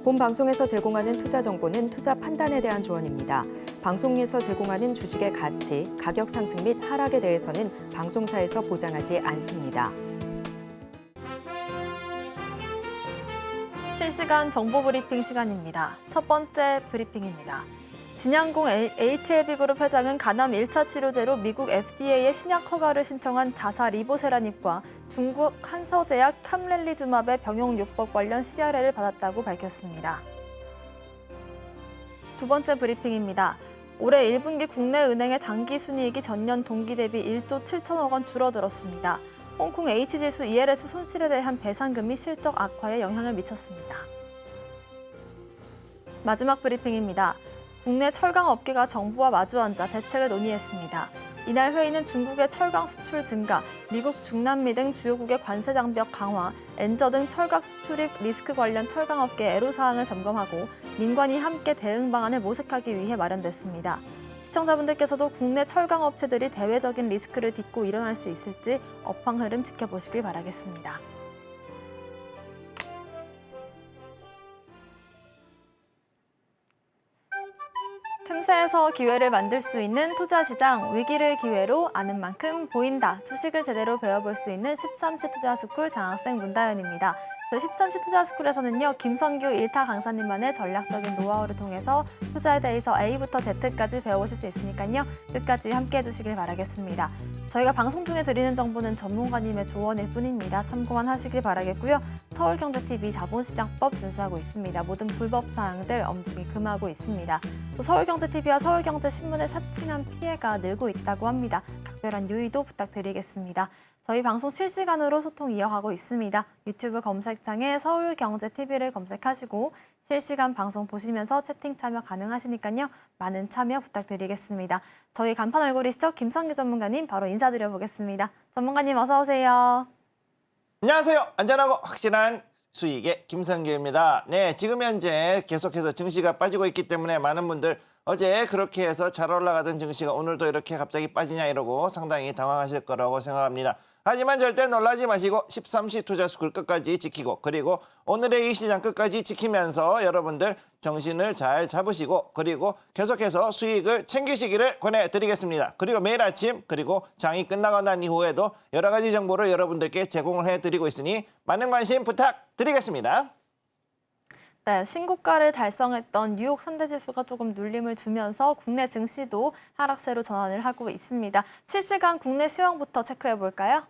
본 방송에서 제공하는 투자 정보는 투자 판단에 대한 조언입니다. 방송에서 제공하는 주식의 가치, 가격 상승 및 하락에 대해서는 방송사에서 보장하지 않습니다. 실시간 정보 브리핑 시간입니다. 첫 번째 브리핑입니다. 진양공 HLB그룹 회장은 간암 1차 치료제로 미국 FDA에 신약 허가를 신청한 자사 리보세라닙과 중국 한서제약 캄렐리주맙의 병용요법 관련 CRL을 받았다고 밝혔습니다. 두 번째 브리핑입니다. 올해 1분기 국내 은행의 당기 순이익이 전년 동기 대비 1조 7천억 원 줄어들었습니다. 홍콩 H지수 ELS 손실에 대한 배상금이 실적 악화에 영향을 미쳤습니다. 마지막 브리핑입니다. 국내 철강 업계가 정부와 마주 앉아 대책을 논의했습니다. 이날 회의는 중국의 철강 수출 증가, 미국 중남미 등 주요국의 관세 장벽 강화, 엔저 등 철강 수출입 리스크 관련 철강 업계 애로사항을 점검하고 민관이 함께 대응 방안을 모색하기 위해 마련됐습니다. 시청자분들께서도 국내 철강 업체들이 대외적인 리스크를 딛고 일어날 수 있을지 업황 흐름 지켜보시길 바라겠습니다. 틈새에서 기회를 만들 수 있는 투자시장, 위기를 기회로 아는 만큼 보인다. 주식을 제대로 배워볼 수 있는 13시 투자스쿨 장학생 문다연입니다. 저희 13시 투자스쿨에서는요, 김선규 1타 강사님만의 전략적인 노하우를 통해서 투자에 대해서 A부터 Z까지 배워보실 수 있으니까요, 끝까지 함께해 주시길 바라겠습니다. 저희가 방송 중에 드리는 정보는 전문가님의 조언일 뿐입니다. 참고만 하시길 바라겠고요. 서울경제TV 자본시장법 준수하고 있습니다. 모든 불법 사항들 엄중히 금하고 있습니다. 또 서울경제TV와 서울경제신문의 사칭한 피해가 늘고 있다고 합니다. 각별한 유의도 부탁드리겠습니다. 저희 방송 실시간으로 소통 이어가고 있습니다. 유튜브 검색창에 서울경제TV를 검색하시고 실시간 방송 보시면서 채팅 참여 가능하시니까요. 많은 참여 부탁드리겠습니다. 저희 간판 얼굴이시죠? 김선규 전문가님 바로 인사드려보겠습니다. 전문가님 어서 오세요. 안녕하세요. 안전하고 확실한 수익의 김선규입니다. 네, 지금 현재 계속해서 증시가 빠지고 있기 때문에 많은 분들 어제 그렇게 해서 잘 올라가던 증시가 오늘도 이렇게 갑자기 빠지냐 이러고 상당히 당황하실 거라고 생각합니다. 하지만 절대 놀라지 마시고 13시 투자스쿨 끝까지 지키고 그리고 오늘의 이 시장 끝까지 지키면서 여러분들 정신을 잘 잡으시고 그리고 계속해서 수익을 챙기시기를 권해드리겠습니다. 그리고 매일 아침 그리고 장이 끝나고 난 이후에도 여러 가지 정보를 여러분들께 제공을 해드리고 있으니 많은 관심 부탁드리겠습니다. 네, 신고가를 달성했던 뉴욕 상대지수가 조금 눌림을 주면서 국내 증시도 하락세로 전환을 하고 있습니다. 실시간 국내 시황부터 체크해 볼까요?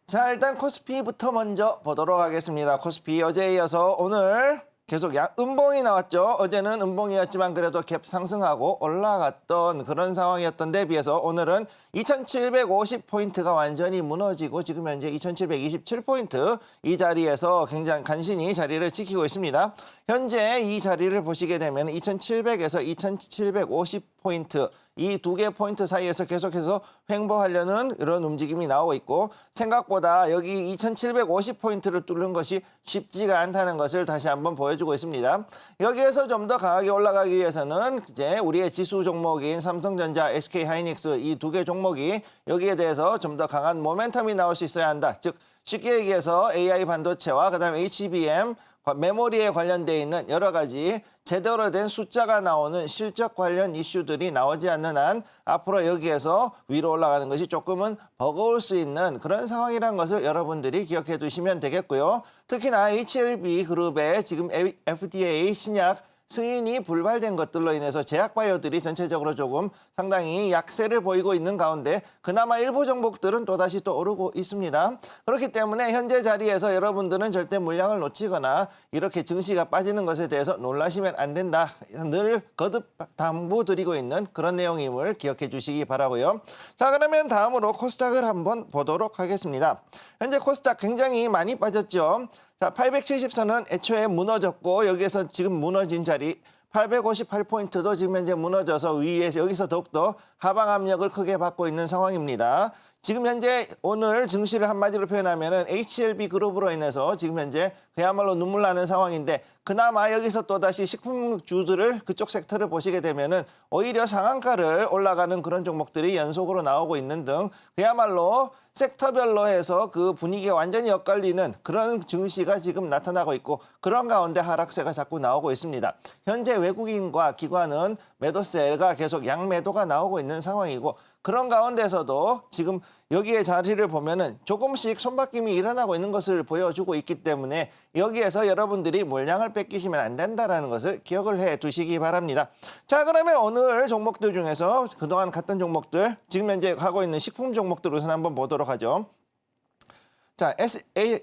자, 일단 코스피부터 먼저 보도록 하겠습니다. 코스피 어제에 이어서 오늘 계속 음봉이 나왔죠. 어제는 음봉이었지만 그래도 갭 상승하고 올라갔던 그런 상황이었던 데 비해서 오늘은 2750포인트가 완전히 무너지고 지금 현재 2727포인트 이 자리에서 굉장히 간신히 자리를 지키고 있습니다. 현재 이 자리를 보시게 되면 2700에서 2750포인트 이 두 개 포인트 사이에서 계속해서 횡보하려는 이런 움직임이 나오고 있고 생각보다 여기 2750포인트를 뚫는 것이 쉽지가 않다는 것을 다시 한번 보여주고 있습니다. 여기에서 좀 더 강하게 올라가기 위해서는 이제 우리의 지수 종목인 삼성전자, SK하이닉스 이 두 개 종목이 여기에 대해서 좀 더 강한 모멘텀이 나올 수 있어야 한다. 즉 쉽게 얘기해서 AI 반도체와 그다음에 HBM 메모리에 관련되어 있는 여러 가지 제대로 된 숫자가 나오는 실적 관련 이슈들이 나오지 않는 한 앞으로 여기에서 위로 올라가는 것이 조금은 버거울 수 있는 그런 상황이라는 것을 여러분들이 기억해 두시면 되겠고요. 특히나 HLB 그룹의 지금 FDA 신약 승인이 불발된 것들로 인해서 제약바이오들이 전체적으로 조금 상당히 약세를 보이고 있는 가운데 그나마 일부 종목들은 또다시 또 오르고 있습니다. 그렇기 때문에 현재 자리에서 여러분들은 절대 물량을 놓치거나 이렇게 증시가 빠지는 것에 대해서 놀라시면 안 된다. 늘 거듭 당부드리고 있는 그런 내용임을 기억해 주시기 바라고요. 자, 그러면 다음으로 코스닥을 한번 보도록 하겠습니다. 현재 코스닥 굉장히 많이 빠졌죠. 자, 870선은 애초에 무너졌고 여기에서 지금 무너진 자리 858포인트도 지금 현재 무너져서 위에서 여기서 더욱더 하방 압력을 크게 받고 있는 상황입니다. 지금 현재 오늘 증시를 한마디로 표현하면은 HLB 그룹으로 인해서 지금 현재 그야말로 눈물 나는 상황인데 그나마 여기서 또다시 식품주들을 그쪽 섹터를 보시게 되면은 오히려 상한가를 올라가는 그런 종목들이 연속으로 나오고 있는 등 그야말로 섹터별로 해서 그 분위기가 완전히 엇갈리는 그런 증시가 지금 나타나고 있고 그런 가운데 하락세가 자꾸 나오고 있습니다. 현재 외국인과 기관은 매도세가 계속 양매도가 나오고 있는 상황이고 그런 가운데서도 지금 여기에 자리를 보면은 조금씩 손바뀜이 일어나고 있는 것을 보여주고 있기 때문에 여기에서 여러분들이 물량을 뺏기시면 안 된다는 것을 기억을 해 두시기 바랍니다. 자, 그러면 오늘 종목들 중에서 그동안 갔던 종목들, 지금 현재 가고 있는 식품 종목들 우선 한번 보도록 하죠. 자,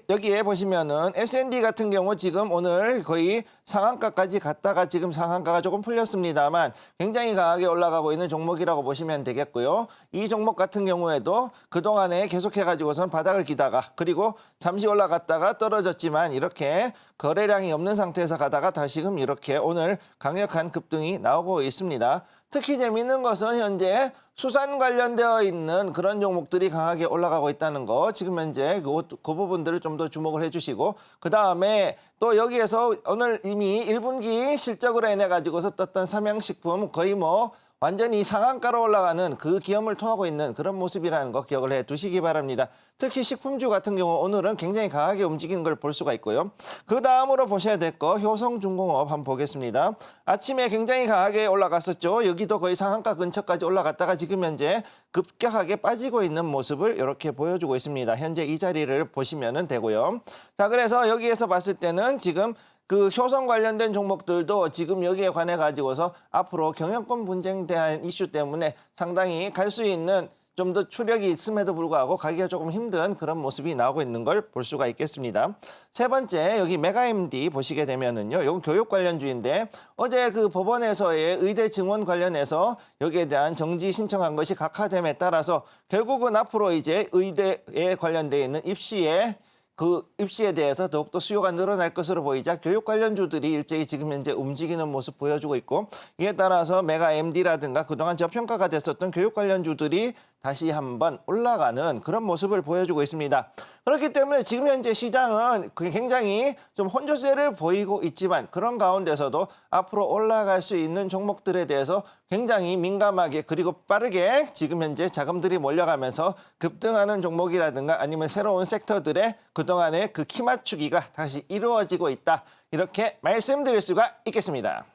여기에 보시면은 S&D 같은 경우 지금 오늘 거의 상한가까지 갔다가 지금 상한가가 조금 풀렸습니다만 굉장히 강하게 올라가고 있는 종목이라고 보시면 되겠고요. 이 종목 같은 경우에도 그동안에 계속해가지고선 바닥을 기다가 그리고 잠시 올라갔다가 떨어졌지만 이렇게 거래량이 없는 상태에서 가다가 다시금 이렇게 오늘 강력한 급등이 나오고 있습니다. 특히 재미있는 것은 현재 수산 관련되어 있는 그런 종목들이 강하게 올라가고 있다는 거 지금 현재 그 부분들을 좀 더 주목을 해주시고 그 다음에 또 여기에서 오늘 이미 1분기 실적으로 인해 가지고서 떴던 삼양식품 거의 뭐 완전히 상한가로 올라가는 그 기염을 토하고 있는 그런 모습이라는 거 기억을 해 두시기 바랍니다. 특히 식품주 같은 경우 오늘은 굉장히 강하게 움직이는 걸 볼 수가 있고요. 그 다음으로 보셔야 될 거 효성중공업 한번 보겠습니다. 아침에 굉장히 강하게 올라갔었죠. 여기도 거의 상한가 근처까지 올라갔다가 지금 현재 급격하게 빠지고 있는 모습을 이렇게 보여주고 있습니다. 현재 이 자리를 보시면 되고요. 자, 그래서 여기에서 봤을 때는 지금 그 효성 관련된 종목들도 지금 여기에 관해 가지고서 앞으로 경영권 분쟁에 대한 이슈 때문에 상당히 갈 수 있는 좀 더 추력이 있음에도 불구하고 가기가 조금 힘든 그런 모습이 나오고 있는 걸 볼 수가 있겠습니다. 세 번째 여기 메가MD 보시게 되면은요. 이건 교육 관련주인데 어제 그 법원에서의 의대 증원 관련해서 여기에 대한 정지 신청한 것이 각하됨에 따라서 결국은 앞으로 이제 의대에 관련되어 있는 입시에 대해서 더욱더 수요가 늘어날 것으로 보이자 교육 관련주들이 일제히 지금 현재 움직이는 모습 보여주고 있고 이에 따라서 메가MD라든가 그동안 저평가가 됐었던 교육 관련주들이 다시 한번 올라가는 그런 모습을 보여주고 있습니다. 그렇기 때문에 지금 현재 시장은 굉장히 좀 혼조세를 보이고 있지만 그런 가운데서도 앞으로 올라갈 수 있는 종목들에 대해서 굉장히 민감하게 그리고 빠르게 지금 현재 자금들이 몰려가면서 급등하는 종목이라든가 아니면 새로운 섹터들의 그동안의 그 키 맞추기가 다시 이루어지고 있다. 이렇게 말씀드릴 수가 있겠습니다.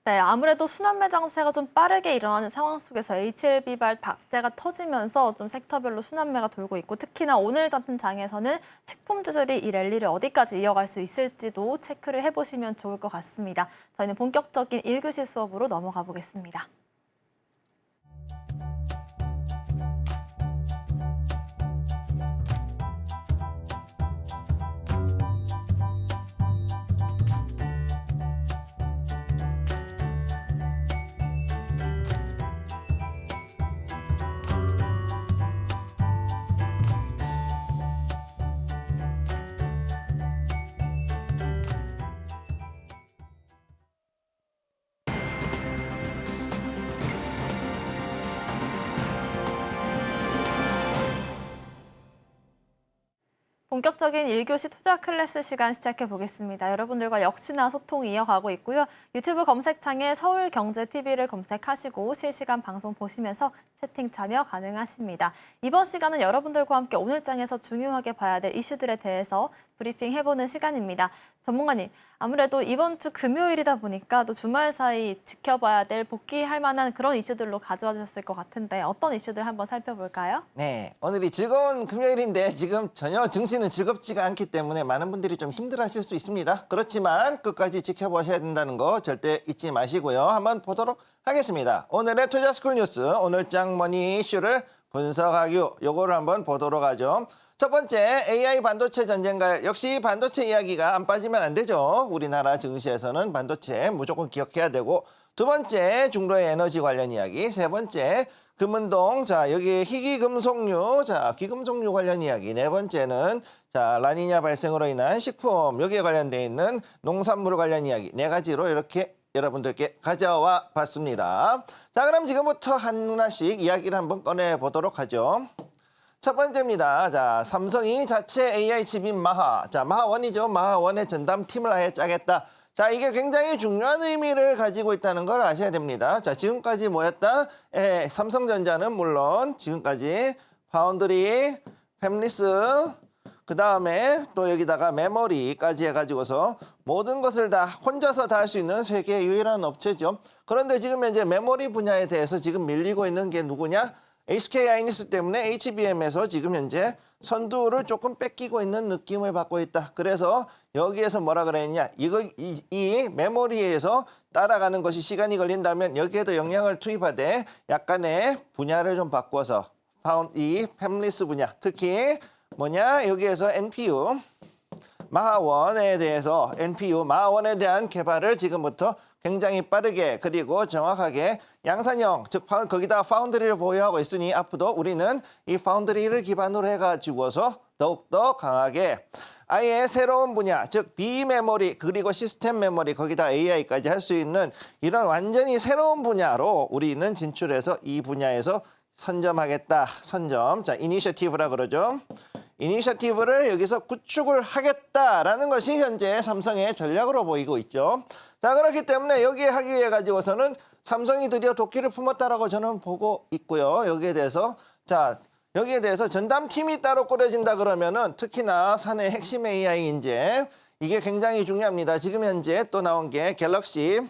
네, 아무래도 순환매 장세가 좀 빠르게 일어나는 상황 속에서 HLB발 박제가 터지면서 좀 섹터별로 순환매가 돌고 있고 특히나 오늘 같은 장에서는 식품주들이 이 랠리를 어디까지 이어갈 수 있을지도 체크를 해보시면 좋을 것 같습니다. 저희는 본격적인 1교시 수업으로 넘어가 보겠습니다. 본격적인 1교시 투자 클래스 시간 시작해 보겠습니다. 여러분들과 역시나 소통 이어가고 있고요. 유튜브 검색창에 서울경제TV를 검색하시고 실시간 방송 보시면서 채팅 참여 가능하십니다. 이번 시간은 여러분들과 함께 오늘 장에서 중요하게 봐야 될 이슈들에 대해서 브리핑 해보는 시간입니다. 전문가님, 아무래도 이번 주 금요일이다 보니까 또 주말 사이 지켜봐야 될 복귀할 만한 그런 이슈들로 가져와 주셨을 것 같은데 어떤 이슈들 한번 살펴볼까요? 네, 오늘이 즐거운 금요일인데 지금 전혀 증시는 즐겁지가 않기 때문에 많은 분들이 좀 힘들어하실 수 있습니다. 그렇지만 끝까지 지켜보셔야 된다는 거 절대 잊지 마시고요. 한번 보도록 하겠습니다. 오늘의 투자스쿨 뉴스, 오늘장 머니 이슈를 분석하기 요거를 한번 보도록 하죠. 첫 번째, AI 반도체 전쟁갈. 역시 반도체 이야기가 안 빠지면 안 되죠. 우리나라 증시에서는 반도체 무조건 기억해야 되고, 두 번째, 중도의 에너지 관련 이야기. 세 번째, 금운동. 자, 여기 희귀금속류. 자, 귀금속류 관련 이야기. 네 번째는 자, 라니냐 발생으로 인한 식품. 여기에 관련되어 있는 농산물 관련 이야기. 네 가지로 이렇게 여러분들께 가져와 봤습니다. 자, 그럼 지금부터 하나씩 이야기를 한번 꺼내보도록 하죠. 첫 번째입니다. 자, 삼성이 자체 AI 칩인 마하. 자, 마하1이죠. 마하1의 전담팀을 아예 짜겠다. 자, 이게 굉장히 중요한 의미를 가지고 있다는 걸 아셔야 됩니다. 자, 지금까지 뭐였다? 삼성전자는 물론 지금까지 파운드리, 팹리스, 그 다음에 또 여기다가 메모리까지 해가지고서 모든 것을 다 혼자서 다 할 수 있는 세계 유일한 업체죠. 그런데 지금 현재 메모리 분야에 대해서 지금 밀리고 있는 게 누구냐? SK 하이닉스 때문에 HBM에서 지금 현재 선두를 조금 뺏기고 있는 느낌을 받고 있다. 그래서 여기에서 뭐라 그랬냐? 이 메모리에서 따라가는 것이 시간이 걸린다면 여기에도 영향을 투입하되 약간의 분야를 좀 바꿔서 이 팹리스 분야, 특히 뭐냐? 여기에서 NPU 마하1에 대해서 NPU 마하1에 대한 개발을 지금부터 굉장히 빠르게 그리고 정확하게 양산형, 즉 거기다 파운드리를 보유하고 있으니 앞으로 우리는 이 파운드리를 기반으로 해가지고서 더욱더 강하게 아예 새로운 분야, 즉 비메모리 그리고 시스템 메모리 거기다 AI까지 할 수 있는 이런 완전히 새로운 분야로 우리는 진출해서 이 분야에서 선점하겠다. 선점. 자, 이니셔티브라 그러죠. 이니셔티브를 여기서 구축을 하겠다라는 것이 현재 삼성의 전략으로 보이고 있죠. 자, 그렇기 때문에 여기에 하기 위해 가지고서는 삼성이 드디어 도끼를 품었다라고 저는 보고 있고요. 여기에 대해서 전담팀이 따로 꾸려진다 그러면은 특히나 사내 핵심 AI 인재 이게 굉장히 중요합니다. 지금 현재 또 나온 게 갤럭시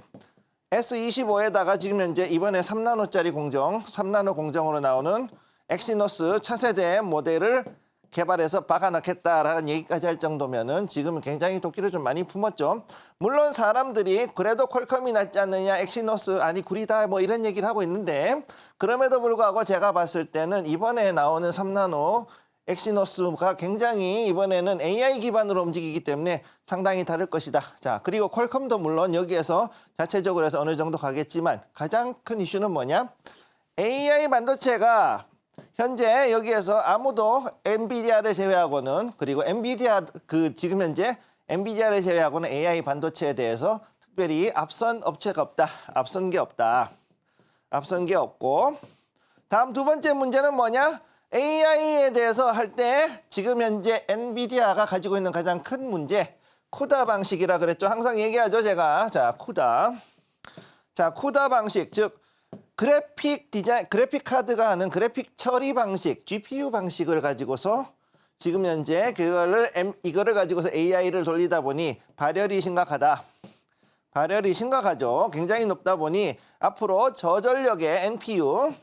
S25에다가 지금 현재 이번에 3나노짜리 공정, 3나노 공정으로 나오는 엑시노스 차세대 모델을 개발해서 박아넣겠다라는 얘기까지 할 정도면은 지금 굉장히 도끼를 좀 많이 품었죠. 물론 사람들이 그래도 퀄컴이 낫지 않느냐, 엑시노스 아니 구리다 뭐 이런 얘기를 하고 있는데 그럼에도 불구하고 제가 봤을 때는 이번에 나오는 3나노 엑시노스가 굉장히 이번에는 AI 기반으로 움직이기 때문에 상당히 다를 것이다. 자, 그리고 퀄컴도 물론 여기에서 자체적으로 해서 어느 정도 가겠지만 가장 큰 이슈는 뭐냐? AI 반도체가 현재 여기에서 아무도 엔비디아를 제외하고는 그리고 엔비디아 지금 현재 엔비디아를 제외하고는 AI 반도체에 대해서 특별히 앞선 업체가 없다. 앞선 게 없다. 앞선 게 없고 다음 두 번째 문제는 뭐냐? AI에 대해서 할 때 지금 현재 엔비디아가 가지고 있는 가장 큰 문제 쿠다 방식이라 그랬죠. 항상 얘기하죠, 제가. 자, 쿠다. 자, 쿠다 방식, 즉 그래픽 카드가 하는 그래픽 처리 방식, GPU 방식을 가지고서 지금 현재 이거를 가지고서 AI를 돌리다 보니 발열이 심각하다. 발열이 심각하죠. 굉장히 높다 보니 앞으로 저전력의 NPU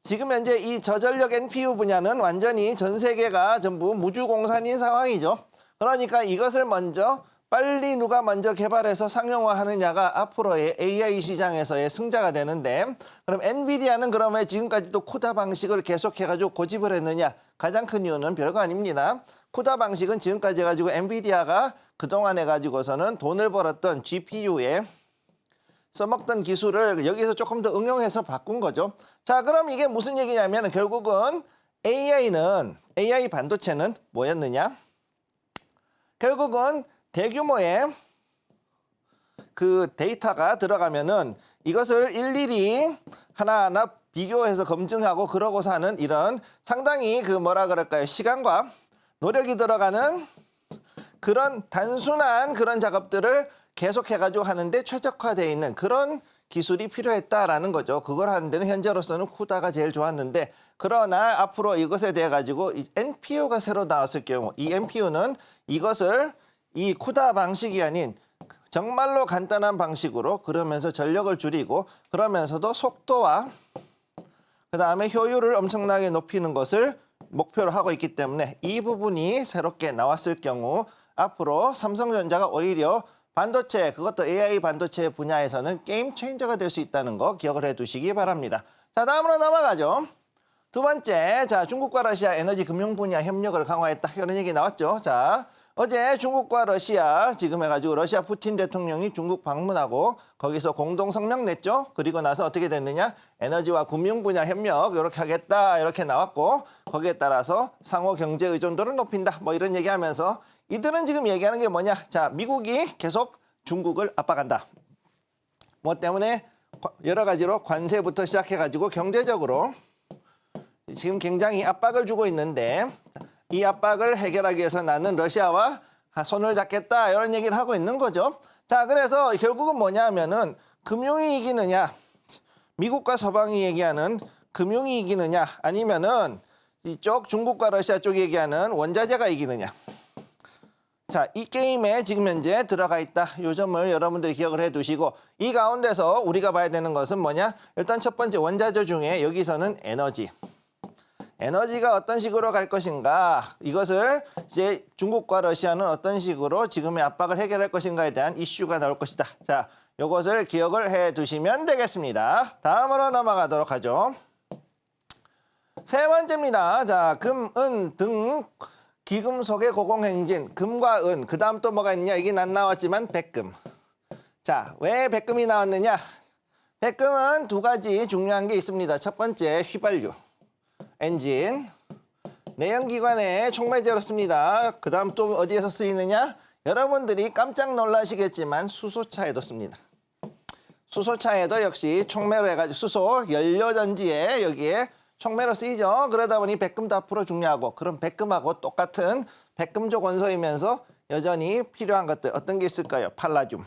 지금 현재 이 저전력 NPU 분야는 완전히 전 세계가 전부 무주공산인 상황이죠. 그러니까 이것을 빨리 누가 먼저 개발해서 상용화하느냐가 앞으로의 AI 시장에서의 승자가 되는데 그럼 엔비디아는 그럼 왜 지금까지도 쿠다 방식을 계속해가지고 고집을 했느냐? 가장 큰 이유는 별거 아닙니다. 쿠다 방식은 지금까지 해가지고 엔비디아가 그동안 해가지고서는 돈을 벌었던 GPU에 써먹던 기술을 여기서 조금 더 응용해서 바꾼 거죠. 자, 그럼 이게 무슨 얘기냐면 결국은 AI 반도체는 뭐였느냐? 결국은 대규모의 그 데이터가 들어가면은 이것을 일일이 하나하나 비교해서 검증하고 그러고서 하는 이런 상당히 시간과 노력이 들어가는 그런 단순한 그런 작업들을 계속해가지고 하는데 최적화되어 있는 그런 기술이 필요했다라는 거죠. 그걸 하는 데는 현재로서는 쿠다가 제일 좋았는데 그러나 앞으로 이것에 대해 가지고 NPU가 새로 나왔을 경우 이 NPU는 이것을 이 쿠다 방식이 아닌 정말로 간단한 방식으로 그러면서 전력을 줄이고 그러면서도 속도와 그다음에 효율을 엄청나게 높이는 것을 목표로 하고 있기 때문에 이 부분이 새롭게 나왔을 경우 앞으로 삼성전자가 오히려 반도체, 그것도 AI 반도체 분야에서는 게임 체인저가 될 수 있다는 거 기억을 해두시기 바랍니다. 자, 다음으로 넘어가죠. 두 번째, 자, 중국과 러시아 에너지 금융 분야 협력을 강화했다. 이런 얘기 나왔죠. 자, 어제 중국과 러시아 지금 해가지고 러시아 푸틴 대통령이 중국 방문하고 거기서 공동 성명 냈죠. 그리고 나서 어떻게 됐느냐? 에너지와 금융 분야 협력 이렇게 하겠다 이렇게 나왔고 거기에 따라서 상호 경제 의존도를 높인다. 뭐 이런 얘기하면서 이들은 지금 얘기하는 게 뭐냐? 자, 미국이 계속 중국을 압박한다. 뭐 때문에 여러 가지로 관세부터 시작해가지고 경제적으로 지금 굉장히 압박을 주고 있는데 이 압박을 해결하기 위해서 나는 러시아와 손을 잡겠다 이런 얘기를 하고 있는 거죠. 자, 그래서 결국은 뭐냐면은 금융이 이기느냐, 미국과 서방이 얘기하는 금융이 이기느냐, 아니면은 이쪽 중국과 러시아 쪽이 얘기하는 원자재가 이기느냐. 자, 이 게임에 지금 현재 들어가 있다. 이 점을 여러분들이 기억을 해두시고 이 가운데서 우리가 봐야 되는 것은 뭐냐? 일단 첫 번째 원자재 중에 여기서는 에너지. 에너지가 어떤 식으로 갈 것인가, 이것을 이제 중국과 러시아는 어떤 식으로 지금의 압박을 해결할 것인가에 대한 이슈가 나올 것이다. 자, 이것을 기억을 해두시면 되겠습니다. 다음으로 넘어가도록 하죠. 세 번째입니다. 자, 금, 은, 등, 귀금속의 고공행진, 금과 은, 그 다음 또 뭐가 있냐? 이게 안 나왔지만 백금. 자, 왜 백금이 나왔느냐? 백금은 두 가지 중요한 게 있습니다. 첫 번째, 휘발유, 엔진, 내연기관의 촉매제로 씁니다. 그 다음 또 어디에서 쓰이느냐? 여러분들이 깜짝 놀라시겠지만 수소차에도 씁니다. 수소차에도 역시 촉매로 해가지고 수소 연료전지에 여기에 촉매로 쓰이죠. 그러다 보니 백금도 앞으로 중요하고, 그럼 백금하고 똑같은 백금족 원소이면서 여전히 필요한 것들 어떤 게 있을까요? 팔라듐.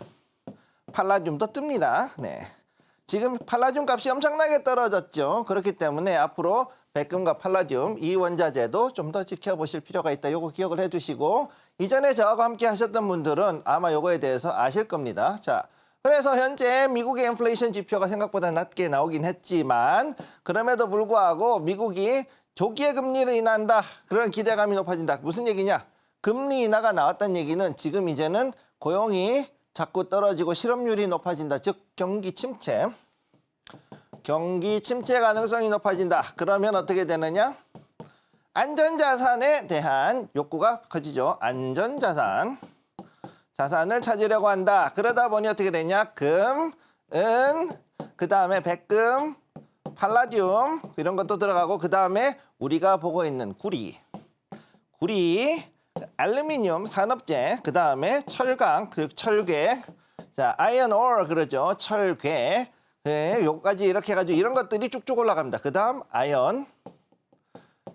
팔라듐도 뜹니다. 네. 지금 팔라듐 값이 엄청나게 떨어졌죠. 그렇기 때문에 앞으로 백금과 팔라듐 이 원자재도 좀 더 지켜보실 필요가 있다. 요거 기억을 해두시고, 이전에 저하고 함께 하셨던 분들은 아마 요거에 대해서 아실 겁니다. 자, 그래서 현재 미국의 인플레이션 지표가 생각보다 낮게 나오긴 했지만 그럼에도 불구하고 미국이 조기에 금리를 인하한다. 그런 기대감이 높아진다. 무슨 얘기냐? 금리 인하가 나왔다는 얘기는 지금 이제는 고용이 자꾸 떨어지고 실업률이 높아진다. 즉 경기 침체. 경기 침체 가능성이 높아진다. 그러면 어떻게 되느냐? 안전자산에 대한 욕구가 커지죠. 안전자산. 자산을 찾으려고 한다. 그러다 보니 어떻게 되냐? 금, 은, 그 다음에 백금, 팔라듐 이런 것도 들어가고, 그 다음에 우리가 보고 있는 구리, 알루미늄 산업재, 그 다음에 철강, 그 철괴, 자 아이언 오어 그러죠. 철괴, 네, 요까지 이렇게 해가지고 이런 것들이 쭉쭉 올라갑니다. 그 다음 아연,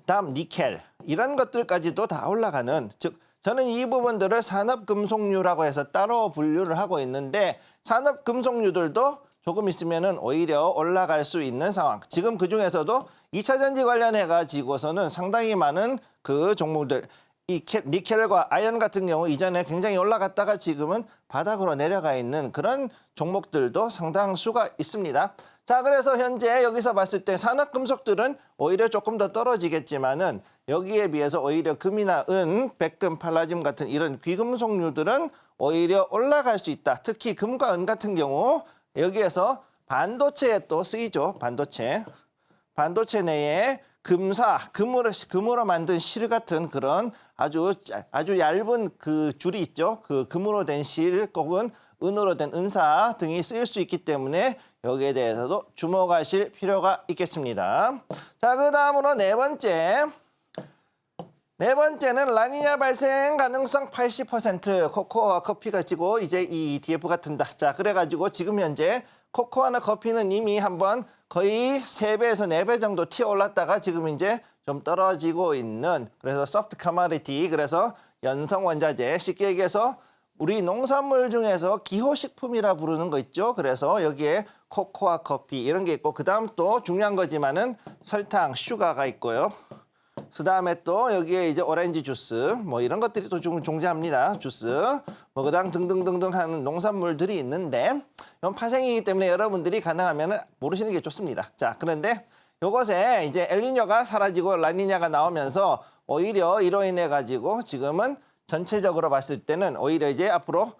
다음 니켈, 이런 것들까지도 다 올라가는, 즉 저는 이 부분들을 산업금속류라고 해서 따로 분류를 하고 있는데, 산업금속류들도 조금 있으면은 오히려 올라갈 수 있는 상황. 지금 그중에서도 2차 전지 관련해 가지고서는 상당히 많은 그 종목들, 이 니켈과 아연 같은 경우 이전에 굉장히 올라갔다가 지금은 바닥으로 내려가 있는 그런 종목들도 상당수가 있습니다. 자, 그래서 현재 여기서 봤을 때 산업금속들은 오히려 조금 더 떨어지겠지만은 여기에 비해서 오히려 금이나 은, 백금, 팔라듐 같은 이런 귀금속류들은 오히려 올라갈 수 있다. 특히 금과 은 같은 경우 여기에서 반도체에 또 쓰이죠. 반도체 내에 금사, 금으로 만든 실 같은 그런 아주 얇은 그 줄이 있죠. 그 금으로 된 실 혹은 은으로 된 은사 등이 쓰일 수 있기 때문에 여기에 대해서도 주목하실 필요가 있겠습니다. 자, 그 다음으로 네 번째는 라니냐 발생 가능성 80%, 코코아와 커피가 지고 이제 이 ETF가 든다. 자, 그래가지고 지금 현재 코코아나 커피는 이미 한번 거의 3배에서 4배 정도 튀어 올랐다가 지금 이제 좀 떨어지고 있는, 그래서 소프트 커머디티, 그래서 연성 원자재, 쉽게 얘기해서 우리 농산물 중에서 기호식품이라 부르는 거 있죠. 그래서 여기에 코코아 커피 이런 게 있고, 그 다음 또 중요한 거지만은 설탕, 슈가가 있고요. 그 다음에 또 여기에 이제 오렌지 주스, 뭐 이런 것들이 또 존재합니다. 주스, 뭐 그다음 등등등등 하는 농산물들이 있는데, 이건 파생이기 때문에 여러분들이 가능하면 모르시는 게 좋습니다. 자, 그런데 요것에 이제 엘니뇨가 사라지고 라니냐가 나오면서 오히려 이로 인해 가지고 지금은 전체적으로 봤을 때는 오히려 이제 앞으로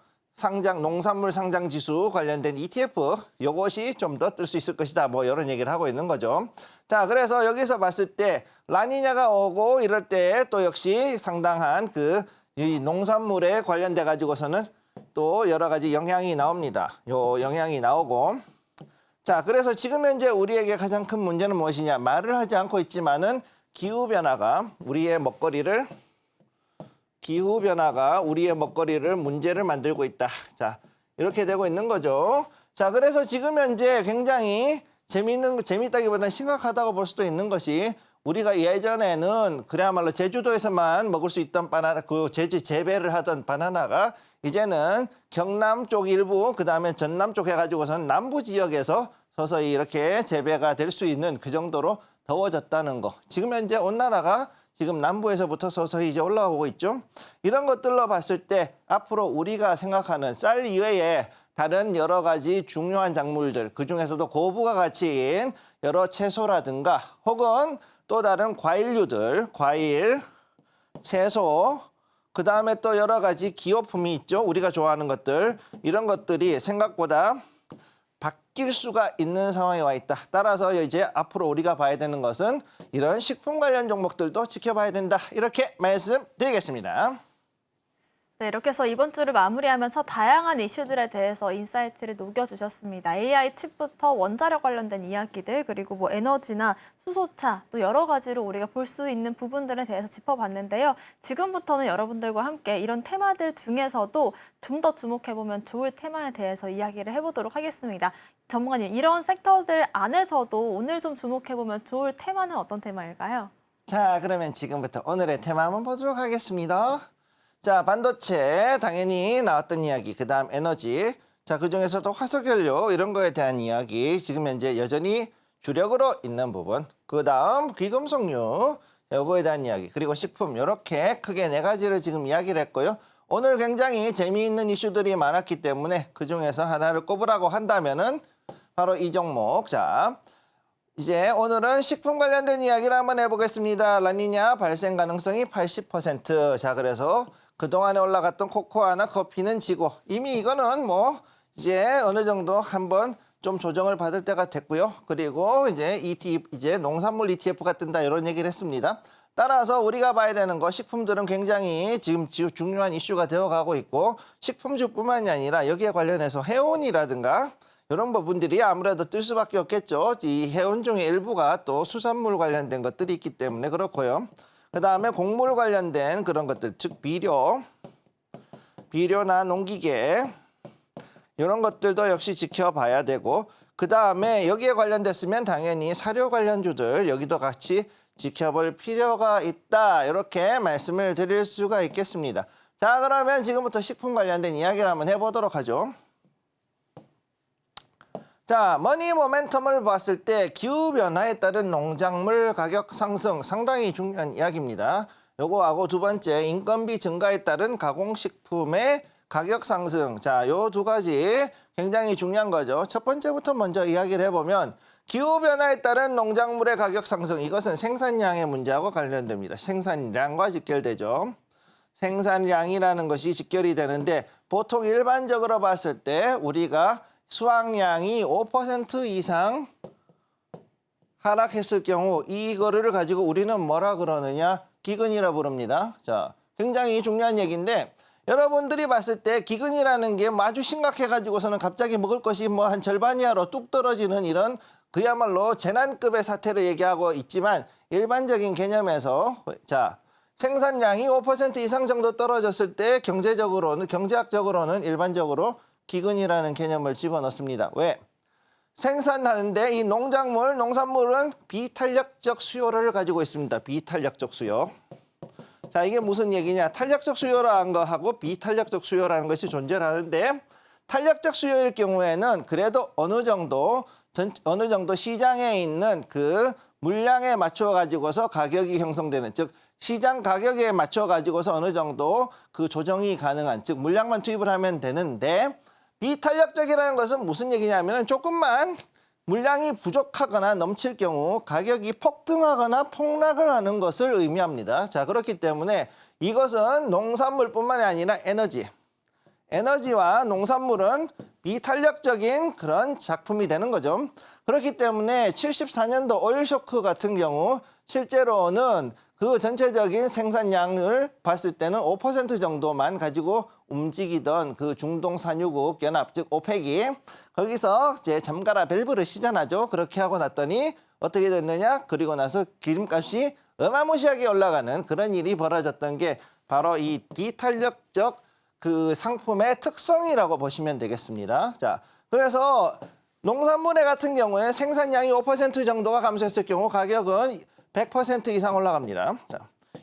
농산물 상장 지수 관련된 ETF 요것이 좀 더 뜰 수 있을 것이다. 뭐 이런 얘기를 하고 있는 거죠. 자, 그래서 여기서 봤을 때 라니냐가 오고 이럴 때 또 역시 상당한 이 농산물에 관련돼 가지고서는 또 여러 가지 영향이 나옵니다. 요 영향이 나오고, 자, 그래서 지금 현재 우리에게 가장 큰 문제는 무엇이냐? 말을 하지 않고 있지만은 기후 변화가 우리의 먹거리를 문제를 만들고 있다. 자, 이렇게 되고 있는 거죠. 자, 그래서 지금 현재 굉장히 재미있다기보다는 심각하다고 볼 수도 있는 것이 우리가 예전에는 그야말로 제주도에서만 먹을 수 있던 바나나, 그 재배를 하던 바나나가 이제는 경남 쪽 일부, 그 다음에 전남 쪽 해가지고서는 남부 지역에서 서서히 이렇게 재배가 될 수 있는 그 정도로 더워졌다는 거. 지금 현재 온난화가 지금 남부에서부터 서서히 이제 올라오고 있죠. 이런 것들로 봤을 때 앞으로 우리가 생각하는 쌀 이외에 다른 여러 가지 중요한 작물들, 그중에서도 고부가 가치인 여러 채소라든가 혹은 또 다른 과일류들, 과일, 채소, 그 다음에 또 여러 가지 기호품이 있죠. 우리가 좋아하는 것들, 이런 것들이 생각보다 바뀔 수가 있는 상황에 와 있다. 따라서 이제 앞으로 우리가 봐야 되는 것은 이런 식품 관련 종목들도 지켜봐야 된다. 이렇게 말씀드리겠습니다. 네, 이렇게 해서 이번 주를 마무리하면서 다양한 이슈들에 대해서 인사이트를 녹여주셨습니다. AI 칩부터 원자력 관련된 이야기들, 그리고 뭐 에너지나 수소차, 또 여러 가지로 우리가 볼 수 있는 부분들에 대해서 짚어봤는데요. 지금부터는 여러분들과 함께 이런 테마들 중에서도 좀 더 주목해보면 좋을 테마에 대해서 이야기를 해보도록 하겠습니다. 전문가님, 이런 섹터들 안에서도 오늘 좀 주목해보면 좋을 테마는 어떤 테마일까요? 자, 그러면 지금부터 오늘의 테마 한번 보도록 하겠습니다. 자, 반도체 당연히 나왔던 이야기, 그 다음 에너지, 자, 그중에서도 화석연료 이런 거에 대한 이야기, 지금 현재 여전히 주력으로 있는 부분, 그 다음 귀금속류, 요거에 대한 이야기, 그리고 식품, 이렇게 크게 네 가지를 지금 이야기를 했고요. 오늘 굉장히 재미있는 이슈들이 많았기 때문에 그중에서 하나를 꼽으라고 한다면은 바로 이 종목. 자, 이제 오늘은 식품 관련된 이야기를 한번 해보겠습니다. 라니냐 발생 가능성이 80%. 자, 그래서 그동안에 올라갔던 코코아나 커피는 지고 이미 이거는 뭐 이제 어느 정도 한번 좀 조정을 받을 때가 됐고요. 그리고 이제 이제 농산물 ETF가 뜬다 이런 얘기를 했습니다. 따라서 우리가 봐야 되는 거 식품들은 굉장히 지금 중요한 이슈가 되어가고 있고 식품주뿐만이 아니라 여기에 관련해서 해운이라든가 이런 부분들이 아무래도 뜰 수밖에 없겠죠. 이 해운 중에 일부가 또 수산물 관련된 것들이 있기 때문에 그렇고요. 그 다음에 곡물 관련된 그런 것들, 즉 비료나 농기계 이런 것들도 역시 지켜봐야 되고 그 다음에 여기에 관련됐으면 당연히 사료 관련주들 여기도 같이 지켜볼 필요가 있다. 이렇게 말씀을 드릴 수가 있겠습니다. 자, 그러면 지금부터 식품 관련된 이야기를 한번 해보도록 하죠. 자, 머니 모멘텀을 봤을 때 기후변화에 따른 농작물 가격 상승 상당히 중요한 이야기입니다. 요거하고 두 번째 인건비 증가에 따른 가공식품의 가격 상승. 자, 요 두 가지 굉장히 중요한 거죠. 첫 번째부터 먼저 이야기를 해보면 기후변화에 따른 농작물의 가격 상승. 이것은 생산량의 문제하고 관련됩니다. 생산량과 직결되죠. 생산량이라는 것이 직결이 되는데 보통 일반적으로 봤을 때 우리가 수확량이 5% 이상 하락했을 경우 이거를 가지고 우리는 뭐라 그러느냐? 기근이라 부릅니다. 자, 굉장히 중요한 얘기인데 여러분들이 봤을 때 기근이라는 게 아주 심각해가지고서는 갑자기 먹을 것이 뭐 한 절반 이하로 뚝 떨어지는 이런 그야말로 재난급의 사태를 얘기하고 있지만 일반적인 개념에서 자, 생산량이 5% 이상 정도 떨어졌을 때 경제학적으로는 일반적으로 기근이라는 개념을 집어넣습니다. 왜? 생산하는데 이 농산물은 비탄력적 수요를 가지고 있습니다. 비탄력적 수요. 자, 이게 무슨 얘기냐? 탄력적 수요라는 거하고 비탄력적 수요라는 것이 존재하는데 탄력적 수요일 경우에는 그래도 어느 정도 시장에 있는 그 물량에 맞춰 가지고서 가격이 형성되는, 즉 시장 가격에 맞춰 가지고서 어느 정도 그 조정이 가능한, 즉 물량만 투입을 하면 되는데 비탄력적이라는 것은 무슨 얘기냐면은 조금만 물량이 부족하거나 넘칠 경우 가격이 폭등하거나 폭락을 하는 것을 의미합니다. 자, 그렇기 때문에 이것은 농산물뿐만이 아니라 에너지와 농산물은 비탄력적인 그런 작품이 되는 거죠. 그렇기 때문에 74년도 오일 쇼크 같은 경우 실제로는 그 전체적인 생산량을 봤을 때는 5% 정도만 가지고 움직이던 그 중동 산유국 연합, 즉 오펙이 거기서 이제 잠가라 밸브를 시전하죠. 그렇게 하고 났더니 어떻게 됐느냐? 그리고 나서 기름값이 어마무시하게 올라가는 그런 일이 벌어졌던 게 바로 이 비탄력적 그 상품의 특성이라고 보시면 되겠습니다. 자, 그래서 농산물의 같은 경우에 생산량이 5% 정도가 감소했을 경우 가격은 100% 이상 올라갑니다. 자,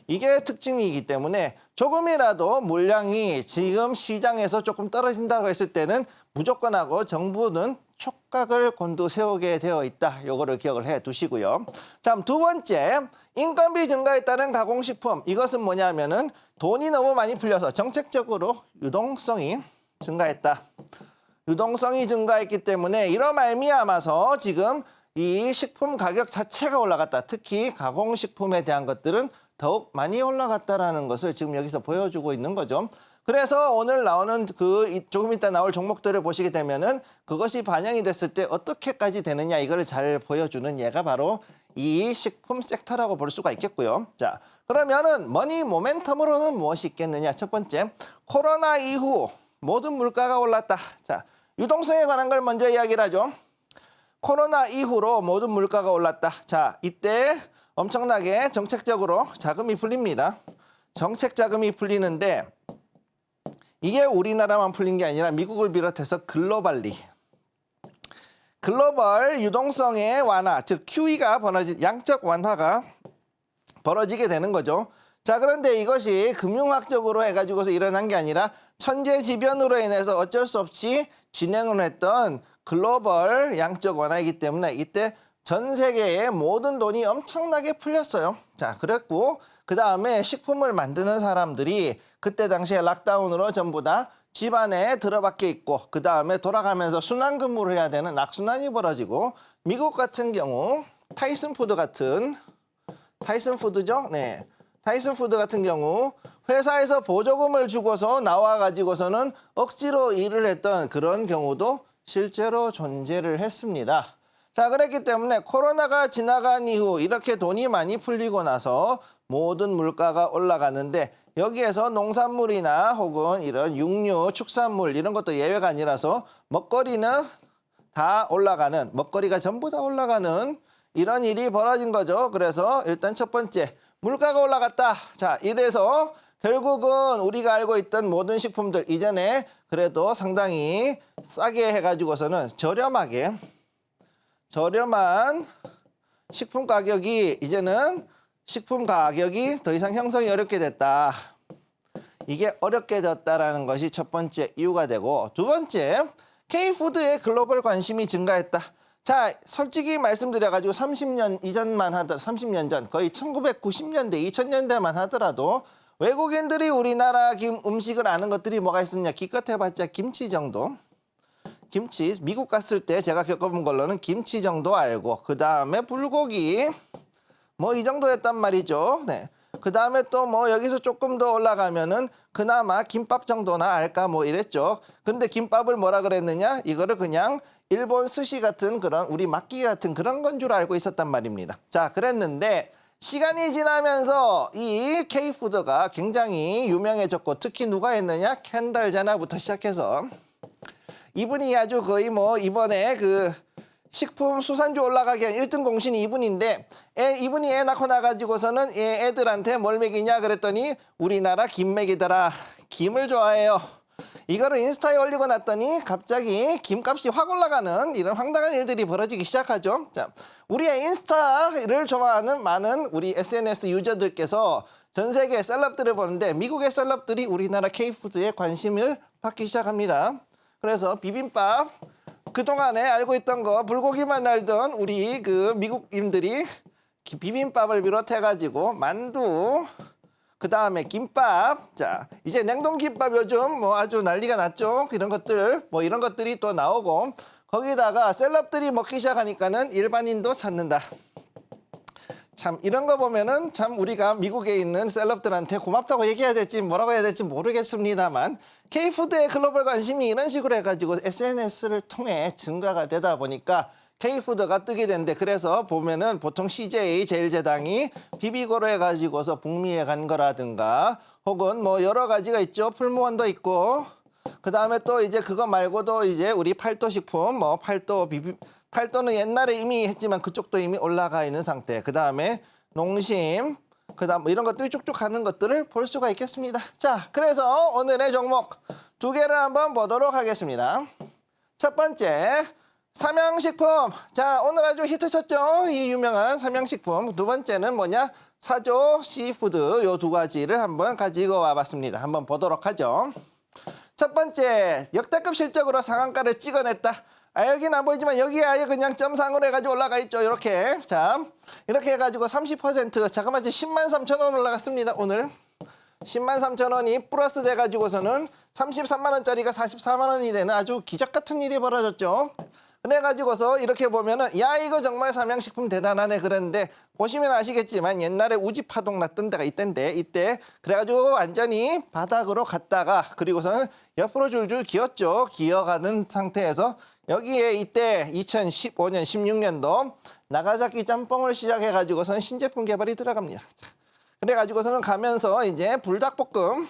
이게 특징이기 때문에 조금이라도 물량이 지금 시장에서 조금 떨어진다고 했을 때는 무조건 하고 정부는 촉각을 곤두세우게 되어 있다. 요거를 기억을 해 두시고요. 자, 두 번째, 인건비 증가에 따른 가공식품. 이것은 뭐냐면은 돈이 너무 많이 풀려서 정책적으로 유동성이 증가했다. 유동성이 증가했기 때문에 이런 말미암아서 지금 이 식품 가격 자체가 올라갔다. 특히 가공식품에 대한 것들은 더욱 많이 올라갔다라는 것을 지금 여기서 보여주고 있는 거죠. 그래서 오늘 나오는 조금 이따 나올 종목들을 보시게 되면은 그것이 반영이 됐을 때 어떻게까지 되느냐 이거를 잘 보여주는 예가 바로 이 식품 섹터라고 볼 수가 있겠고요. 자, 그러면은 머니 모멘텀으로는 무엇이 있겠느냐? 첫 번째, 코로나 이후 모든 물가가 올랐다. 자, 유동성에 관한 걸 먼저 이야기를 하죠. 코로나 이후로 모든 물가가 올랐다. 자, 이때 엄청나게 정책적으로 자금이 풀립니다. 정책 자금이 풀리는데 이게 우리나라만 풀린 게 아니라 미국을 비롯해서 글로벌리 글로벌 유동성의 완화, 즉 QE가 양적 완화가 벌어지게 되는 거죠. 자, 그런데 이것이 금융학적으로 해가지고서 일어난 게 아니라 천재지변으로 인해서 어쩔 수 없이 진행을 했던 글로벌 양적 완화이기 때문에 이때 전 세계의 모든 돈이 엄청나게 풀렸어요. 자, 그랬고 그 다음에 식품을 만드는 사람들이 그때 당시에 락다운으로 전부 다 집 안에 들어박혀 있고 그 다음에 돌아가면서 순환근무를 해야 되는 악순환이 벌어지고 미국 같은 경우 타이슨푸드 같은 경우 회사에서 보조금을 주고서 나와가지고서는 억지로 일을 했던 그런 경우도 실제로 존재를 했습니다. 자, 그랬기 때문에 코로나가 지나간 이후 이렇게 돈이 많이 풀리고 나서 모든 물가가 올라가는데 여기에서 농산물이나 혹은 이런 육류, 축산물 이런 것도 예외가 아니라서 먹거리는 다 올라가는, 먹거리가 전부 다 올라가는 이런 일이 벌어진 거죠. 그래서 일단 첫 번째, 물가가 올라갔다. 자, 이래서 결국은 우리가 알고 있던 모든 식품들 이전에 그래도 상당히 싸게 해가지고서는 저렴한 식품 가격이 이제는 식품 가격이 더 이상 형성이 어렵게 됐다. 이게 어렵게 됐다라는 것이 첫 번째 이유가 되고 두 번째, K푸드의 글로벌 관심이 증가했다. 자, 솔직히 말씀드려가지고 30년 이전만 하더라도 30년 전 거의 1990년대, 2000년대만 하더라도 외국인들이 우리나라 음식을 아는 것들이 뭐가 있었냐? 기껏해봤자 김치 정도. 김치, 미국 갔을 때 제가 겪어본 걸로는 김치 정도 알고 그 다음에 불고기 뭐 이 정도였단 말이죠. 네. 그 다음에 또 뭐 여기서 조금 더 올라가면은 그나마 김밥 정도나 알까 뭐 이랬죠. 근데 김밥을 뭐라 그랬느냐? 이거를 그냥 일본 스시 같은 그런 우리 막기 같은 그런 건 줄 알고 있었단 말입니다. 자, 그랬는데 시간이 지나면서 이 K푸드가 굉장히 유명해졌고 특히 누가 했느냐? 켄달 제나부터 시작해서 이분이 아주 거의 뭐 이번에 그 식품 수산주 올라가기 한 1등 공신이 이분인데 이분이 애 낳고 나가지고서는 애들한테 뭘 먹이냐 그랬더니 우리나라 김 먹이더라. 김을 좋아해요. 이거를 인스타에 올리고 났더니 갑자기 김값이 확 올라가는 이런 황당한 일들이 벌어지기 시작하죠. 자, 우리의 인스타를 좋아하는 많은 우리 SNS 유저들께서 전 세계 셀럽들을 보는데 미국의 셀럽들이 우리나라 K푸드에 관심을 받기 시작합니다. 그래서 비빔밥 그동안에 알고 있던 거 불고기만 알던 우리 그 미국인들이 비빔밥을 비롯해가지고 만두 그 다음에 김밥 자 이제 냉동김밥 요즘 뭐 아주 난리가 났죠. 이런 것들 뭐 이런 것들이 또 나오고 거기다가 셀럽들이 먹기 시작하니까는 일반인도 찾는다. 참 이런 거 보면은 참 우리가 미국에 있는 셀럽들한테 고맙다고 얘기해야 될지 뭐라고 해야 될지 모르겠습니다만 K푸드의 글로벌 관심이 이런 식으로 해가지고 SNS를 통해 증가가 되다 보니까 K푸드가 뜨게 된대. 그래서 보면은 보통 CJ 제일제당이 비비고로 해가지고서 북미에 간 거라든가 혹은 뭐 여러 가지가 있죠. 풀무원도 있고 그 다음에 또 이제 그거 말고도 이제 우리 팔도식품 뭐 팔도는 옛날에 이미 했지만 그쪽도 이미 올라가 있는 상태. 그 다음에 농심 그 다음 뭐 이런 것들이 쭉쭉 가는 것들을 볼 수가 있겠습니다. 자, 그래서 오늘의 종목 두 개를 한번 보도록 하겠습니다. 첫 번째, 삼양식품. 자, 오늘 아주 히트쳤죠? 이 유명한 삼양식품. 두 번째는 뭐냐? 사조 시푸드. 요 두 가지를 한번 가지고 와봤습니다. 한번 보도록 하죠. 첫 번째, 역대급 실적으로 상한가를 찍어냈다. 여기는 안 보이지만 여기에 아예 그냥 점상으로 해가지고 올라가 있죠. 이렇게. 자, 이렇게 해가지고 30%. 잠깐만, 103,000원 올라갔습니다. 오늘. 103,000원이 플러스 돼가지고서는 33만원짜리가 44만원이 되는 아주 기적 같은 일이 벌어졌죠. 그래가지고서 이렇게 보면은 야, 이거 정말 삼양식품 대단하네 그랬는데, 보시면 아시겠지만 옛날에 우지파동 났던 데가 이때 그래가지고 완전히 바닥으로 갔다가 그리고서는 옆으로 줄줄 기었죠. 기어가는 상태에서 여기에 이때 2015년 16년도 나가사키 짬뽕을 시작해가지고서는 신제품 개발이 들어갑니다. 그래가지고서는 가면서 이제 불닭볶음면,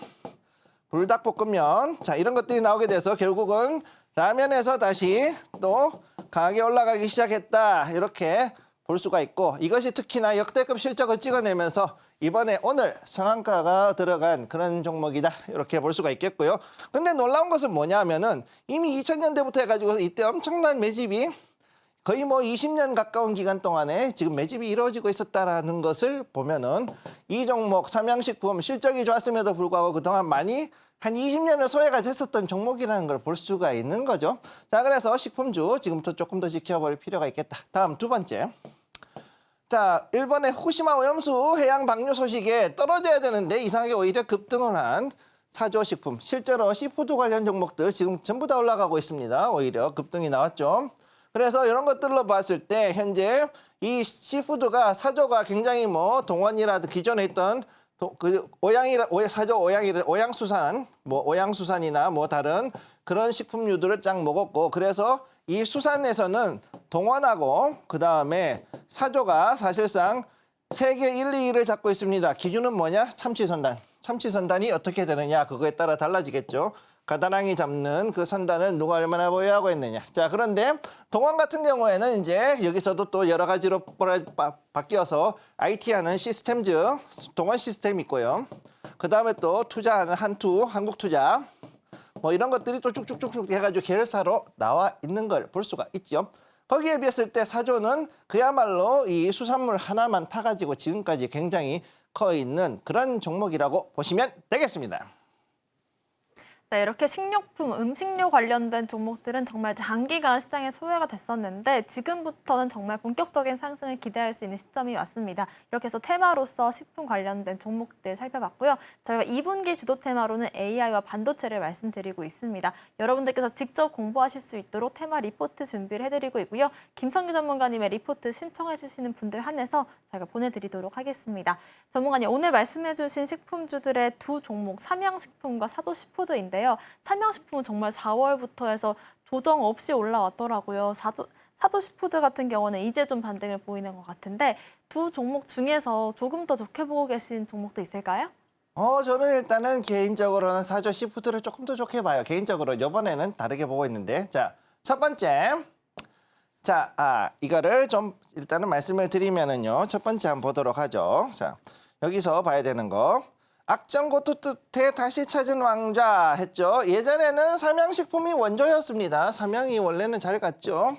자, 이런 것들이 나오게 돼서 결국은 라면에서 다시 또 가격이 올라가기 시작했다. 이렇게 볼 수가 있고, 이것이 특히나 역대급 실적을 찍어내면서 이번에 오늘 상한가가 들어간 그런 종목이다. 이렇게 볼 수가 있겠고요. 근데 놀라운 것은 뭐냐면은 이미 2000년대부터 해가지고 이때 엄청난 매집이 거의 뭐 20년 가까운 기간 동안에 지금 매집이 이루어지고 있었다라는 것을 보면은 이 종목 삼양식품 실적이 좋았음에도 불구하고 그동안 많이 한 20년을 소외가 됐었던 종목이라는 걸 볼 수가 있는 거죠. 자, 그래서 식품주 지금부터 조금 더 지켜볼 필요가 있겠다. 다음 두 번째. 자, 일본의 후쿠시마 오염수 해양 방류 소식에 떨어져야 되는데 이상하게 오히려 급등을 한 사조식품. 실제로 시푸드 관련 종목들 지금 전부 다 올라가고 있습니다. 오히려 급등이 나왔죠. 그래서 이런 것들로 봤을 때 현재 이 시푸드가 사조가 굉장히 뭐 동원이라든 기존에 있던 오양수산, 뭐 오양수산이나 뭐 다른 그런 식품류들을 쫙 먹었고, 그래서 이 수산에서는 동원하고 그 다음에 사조가 사실상 세계 1, 2위를 잡고 있습니다. 기준은 뭐냐? 참치선단. 참치선단이 어떻게 되느냐? 그거에 따라 달라지겠죠. 가다랑이 잡는 그 선단을 누가 얼마나 보유하고 있느냐. 자, 그런데 동원 같은 경우에는 이제 여기서도 또 여러 가지로 바뀌어서 IT하는 시스템즈, 동원 시스템이 있고요. 그 다음에 또 투자하는 한투, 한국투자, 뭐 이런 것들이 또 쭉쭉쭉 해가지고 계열사로 나와 있는 걸 볼 수가 있죠. 거기에 비했을 때 사조는 그야말로 이 수산물 하나만 파가지고 지금까지 굉장히 커 있는 그런 종목이라고 보시면 되겠습니다. 네, 이렇게 식료품, 음식료 관련된 종목들은 정말 장기간 시장에 소외가 됐었는데 지금부터는 정말 본격적인 상승을 기대할 수 있는 시점이 왔습니다. 이렇게 해서 테마로서 식품 관련된 종목들 살펴봤고요. 저희가 2분기 주도 테마로는 AI와 반도체를 말씀드리고 있습니다. 여러분들께서 직접 공부하실 수 있도록 테마 리포트 준비를 해드리고 있고요. 김성규 전문가님의 리포트 신청해 주시는 분들 한해서 저희가 보내드리도록 하겠습니다. 전문가님, 오늘 말씀해 주신 식품주들의 두 종목, 삼양식품과 사조시푸드인데 삼양식품은 정말 4월부터 해서 조정 없이 올라왔더라고요. 사조시푸드 같은 경우는 이제 좀 반등을 보이는 것 같은데 두 종목 중에서 조금 더 좋게 보고 계신 종목도 있을까요? 저는 일단은 개인적으로는 사조시푸드를 조금 더 좋게 봐요. 개인적으로 이번에는 다르게 보고 있는데, 자, 첫 번째. 자, 이거를 좀 일단은 말씀을 드리면은요. 첫 번째 한번 보도록 하죠. 자, 여기서 봐야 되는 거. 악정고투 끝에 다시 찾은 왕좌 했죠. 예전에는 삼양식품이 원조였습니다. 삼양이 원래는 잘 갔죠.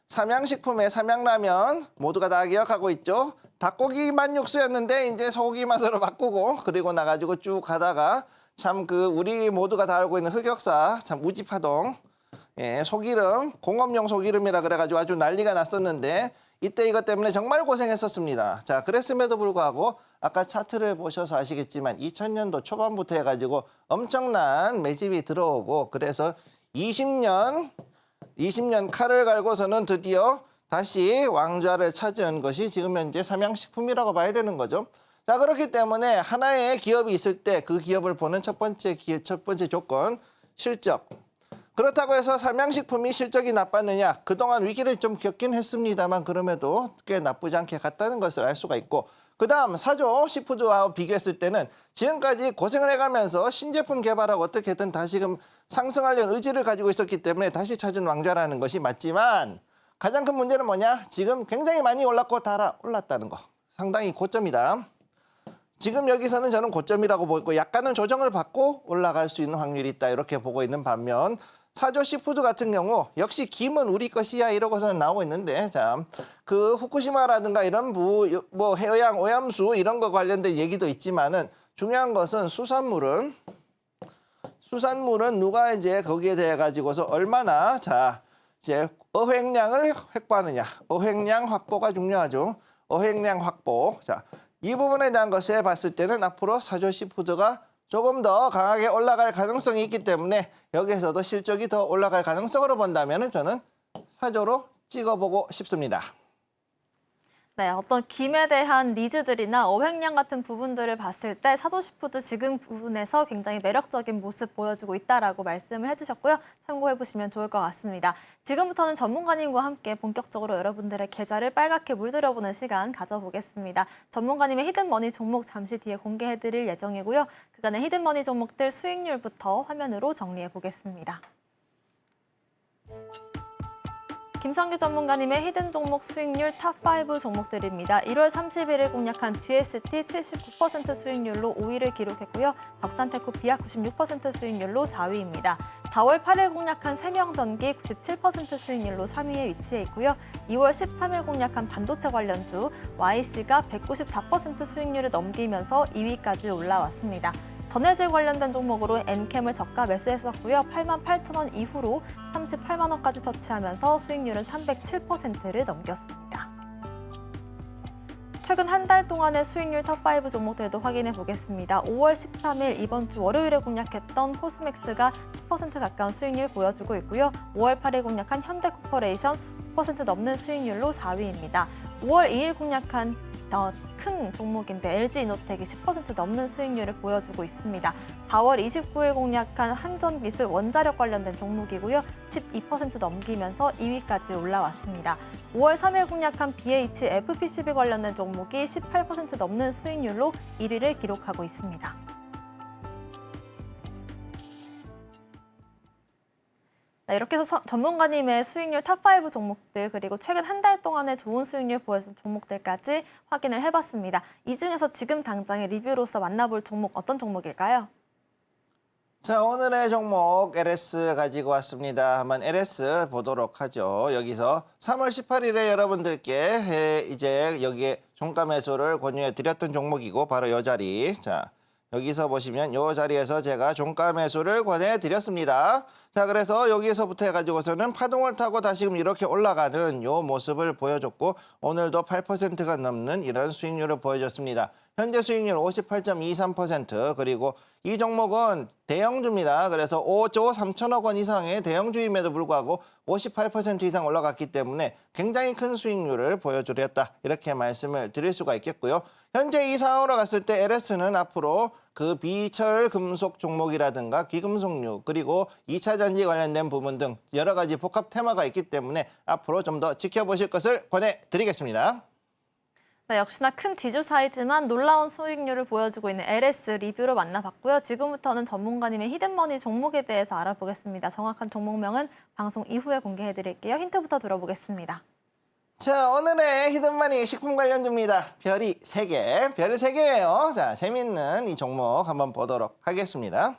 삼양식품의 삼양라면 모두가 다 기억하고 있죠. 닭고기만 육수였는데 이제 소고기 맛으로 바꾸고 그리고 나가지고 쭉 가다가 참 우리 모두가 다 알고 있는 흑역사, 참 우지파동, 소기름, 공업용 소기름이라 그래가지고 아주 난리가 났었는데 이때 이것 때문에 정말 고생했었습니다. 자, 그랬음에도 불구하고 아까 차트를 보셔서 아시겠지만 2000년도 초반부터 해가지고 엄청난 매집이 들어오고 그래서 20년 칼을 갈고서는 드디어 다시 왕좌를 차지한 것이 지금 현재 삼양식품이라고 봐야 되는 거죠. 자, 그렇기 때문에 하나의 기업이 있을 때 그 기업을 보는 첫 번째 조건, 실적. 그렇다고 해서 삼양식품이 실적이 나빴느냐? 그동안 위기를 좀 겪긴 했습니다만 그럼에도 꽤 나쁘지 않게 갔다는 것을 알 수가 있고, 그 다음 사조 시푸드와 비교했을 때는 지금까지 고생을 해가면서 신제품 개발하고 어떻게든 다시금 상승하려는 의지를 가지고 있었기 때문에 다시 찾은 왕좌라는 것이 맞지만 가장 큰 문제는 뭐냐? 지금 굉장히 많이 올랐고 올랐다는 거. 상당히 고점이다. 지금 여기서는 저는 고점이라고 보고 있고 약간은 조정을 받고 올라갈 수 있는 확률이 있다. 이렇게 보고 있는 반면 사조 시푸드 같은 경우 역시 김은 우리 것이야 이러고서는 나오고 있는데 자, 그 후쿠시마라든가 이런 뭐 해양 오염수 이런 거 관련된 얘기도 있지만은 중요한 것은 수산물은 누가 이제 거기에 대해 가지고서 얼마나 자 이제 어획량을 확보하느냐. 어획량 확보가 중요하죠. 어획량 확보. 자, 이 부분에 대한 것에 봤을 때는 앞으로 사조 시푸드가 조금 더 강하게 올라갈 가능성이 있기 때문에 여기에서도 실적이 더 올라갈 가능성으로 본다면 저는 사조로 찍어보고 싶습니다. 네, 어떤 김에 대한 니즈들이나 어획량 같은 부분들을 봤을 때 사조시푸드 지금 부분에서 굉장히 매력적인 모습 보여주고 있다라고 말씀을 해주셨고요. 참고해보시면 좋을 것 같습니다. 지금부터는 전문가님과 함께 본격적으로 여러분들의 계좌를 빨갛게 물들여보는 시간 가져보겠습니다. 전문가님의 히든머니 종목 잠시 뒤에 공개해드릴 예정이고요. 그간의 히든머니 종목들 수익률부터 화면으로 정리해보겠습니다. 김성규 전문가님의 히든 종목 수익률 탑5 종목들입니다. 1월 30일을 공략한 GST 79% 수익률로 5위를 기록했고요. 덕산테크 비약 96% 수익률로 4위입니다. 4월 8일 공략한 세명전기 97% 수익률로 3위에 위치해 있고요. 2월 13일 공략한 반도체 관련주 YC가 194% 수익률을 넘기면서 2위까지 올라왔습니다. 전해질 관련된 종목으로 엔캠을 저가 매수했었고요. 88,000원 이후로 38만 원까지 터치하면서 수익률은 307%를 넘겼습니다. 최근 한 달 동안의 수익률 탑5 종목들도 확인해 보겠습니다. 5월 13일 이번 주 월요일에 공략했던 코스맥스가 10% 가까운 수익률 보여주고 있고요. 5월 8일 공략한 현대코퍼레이션 9% 넘는 수익률로 4위입니다. 5월 2일 공략한 큰 종목인데 LG이노텍이 10% 넘는 수익률을 보여주고 있습니다. 4월 29일 공략한 한전기술 원자력 관련된 종목이고요. 12% 넘기면서 2위까지 올라왔습니다. 5월 3일 공략한 BH FPCB 관련된 종목이 18% 넘는 수익률로 1위를 기록하고 있습니다. 네, 이렇게 해서 전문가님의 수익률 탑5 종목들 그리고 최근 한 달 동안의 좋은 수익률 보여준 종목들까지 확인을 해봤습니다. 이 중에서 지금 당장의 리뷰로서 만나볼 종목 어떤 종목일까요? 자, 오늘의 종목 LS 가지고 왔습니다. 한번 LS 보도록 하죠. 여기서 3월 18일에 여러분들께 이제 여기에 종가 매수를 권유해 드렸던 종목이고 바로 이 자리. 자, 여기서 보시면 이 자리에서 제가 종가 매수를 권해드렸습니다. 자, 그래서 여기에서부터 해가지고서는 파동을 타고 다시금 이렇게 올라가는 이 모습을 보여줬고 오늘도 8%가 넘는 이런 수익률을 보여줬습니다. 현재 수익률 58.23% 그리고 이 종목은 대형주입니다. 그래서 5조 3천억 원 이상의 대형주임에도 불구하고 58% 이상 올라갔기 때문에 굉장히 큰 수익률을 보여주렸다. 이렇게 말씀을 드릴 수가 있겠고요. 현재 이 상황으로 갔을 때 LS는 앞으로 그 비철 금속 종목이라든가 귀금속류 그리고 2차 전지 관련된 부분 등 여러 가지 복합 테마가 있기 때문에 앞으로 좀 더 지켜보실 것을 권해드리겠습니다. 네, 역시나 큰 지주사이지만 놀라운 수익률을 보여주고 있는 LS 리뷰로 만나봤고요. 지금부터는 전문가님의 히든머니 종목에 대해서 알아보겠습니다. 정확한 종목명은 방송 이후에 공개해드릴게요. 힌트부터 들어보겠습니다. 자, 오늘의 히든머니 식품 관련주입니다. 별이 3개, 별이 3개예요. 자, 재밌는 이 종목 한번 보도록 하겠습니다.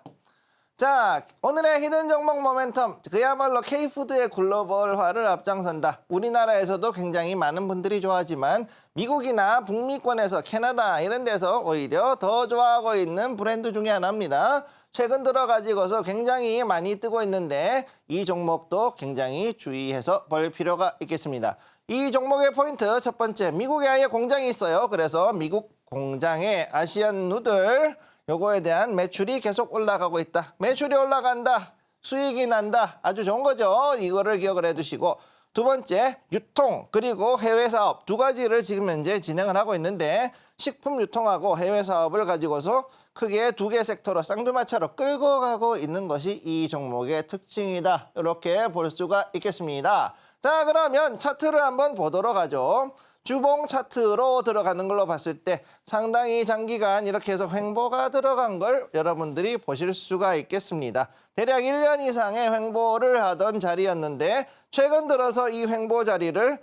자, 오늘의 히든 종목 모멘텀, 그야말로 K푸드의 글로벌화를 앞장선다. 우리나라에서도 굉장히 많은 분들이 좋아하지만 미국이나 북미권에서 캐나다 이런 데서 오히려 더 좋아하고 있는 브랜드 중에 하나입니다. 최근 들어가지고서 굉장히 많이 뜨고 있는데 이 종목도 굉장히 주의해서 볼 필요가 있겠습니다. 이 종목의 포인트 첫 번째, 미국에 아예 공장이 있어요. 그래서 미국 공장의 아시안 누들 요거에 대한 매출이 계속 올라가고 있다. 매출이 올라간다. 수익이 난다. 아주 좋은 거죠. 이거를 기억을 해두시고 두 번째, 유통 그리고 해외 사업 두 가지를 지금 현재 진행을 하고 있는데 식품 유통하고 해외 사업을 가지고서 크게 두 개 섹터로 쌍두마차로 끌고 가고 있는 것이 이 종목의 특징이다. 이렇게 볼 수가 있겠습니다. 자, 그러면 차트를 한번 보도록 하죠. 주봉 차트로 들어가는 걸로 봤을 때 상당히 장기간 이렇게 해서 횡보가 들어간 걸 여러분들이 보실 수가 있겠습니다. 대략 1년 이상의 횡보를 하던 자리였는데 최근 들어서 이 횡보 자리를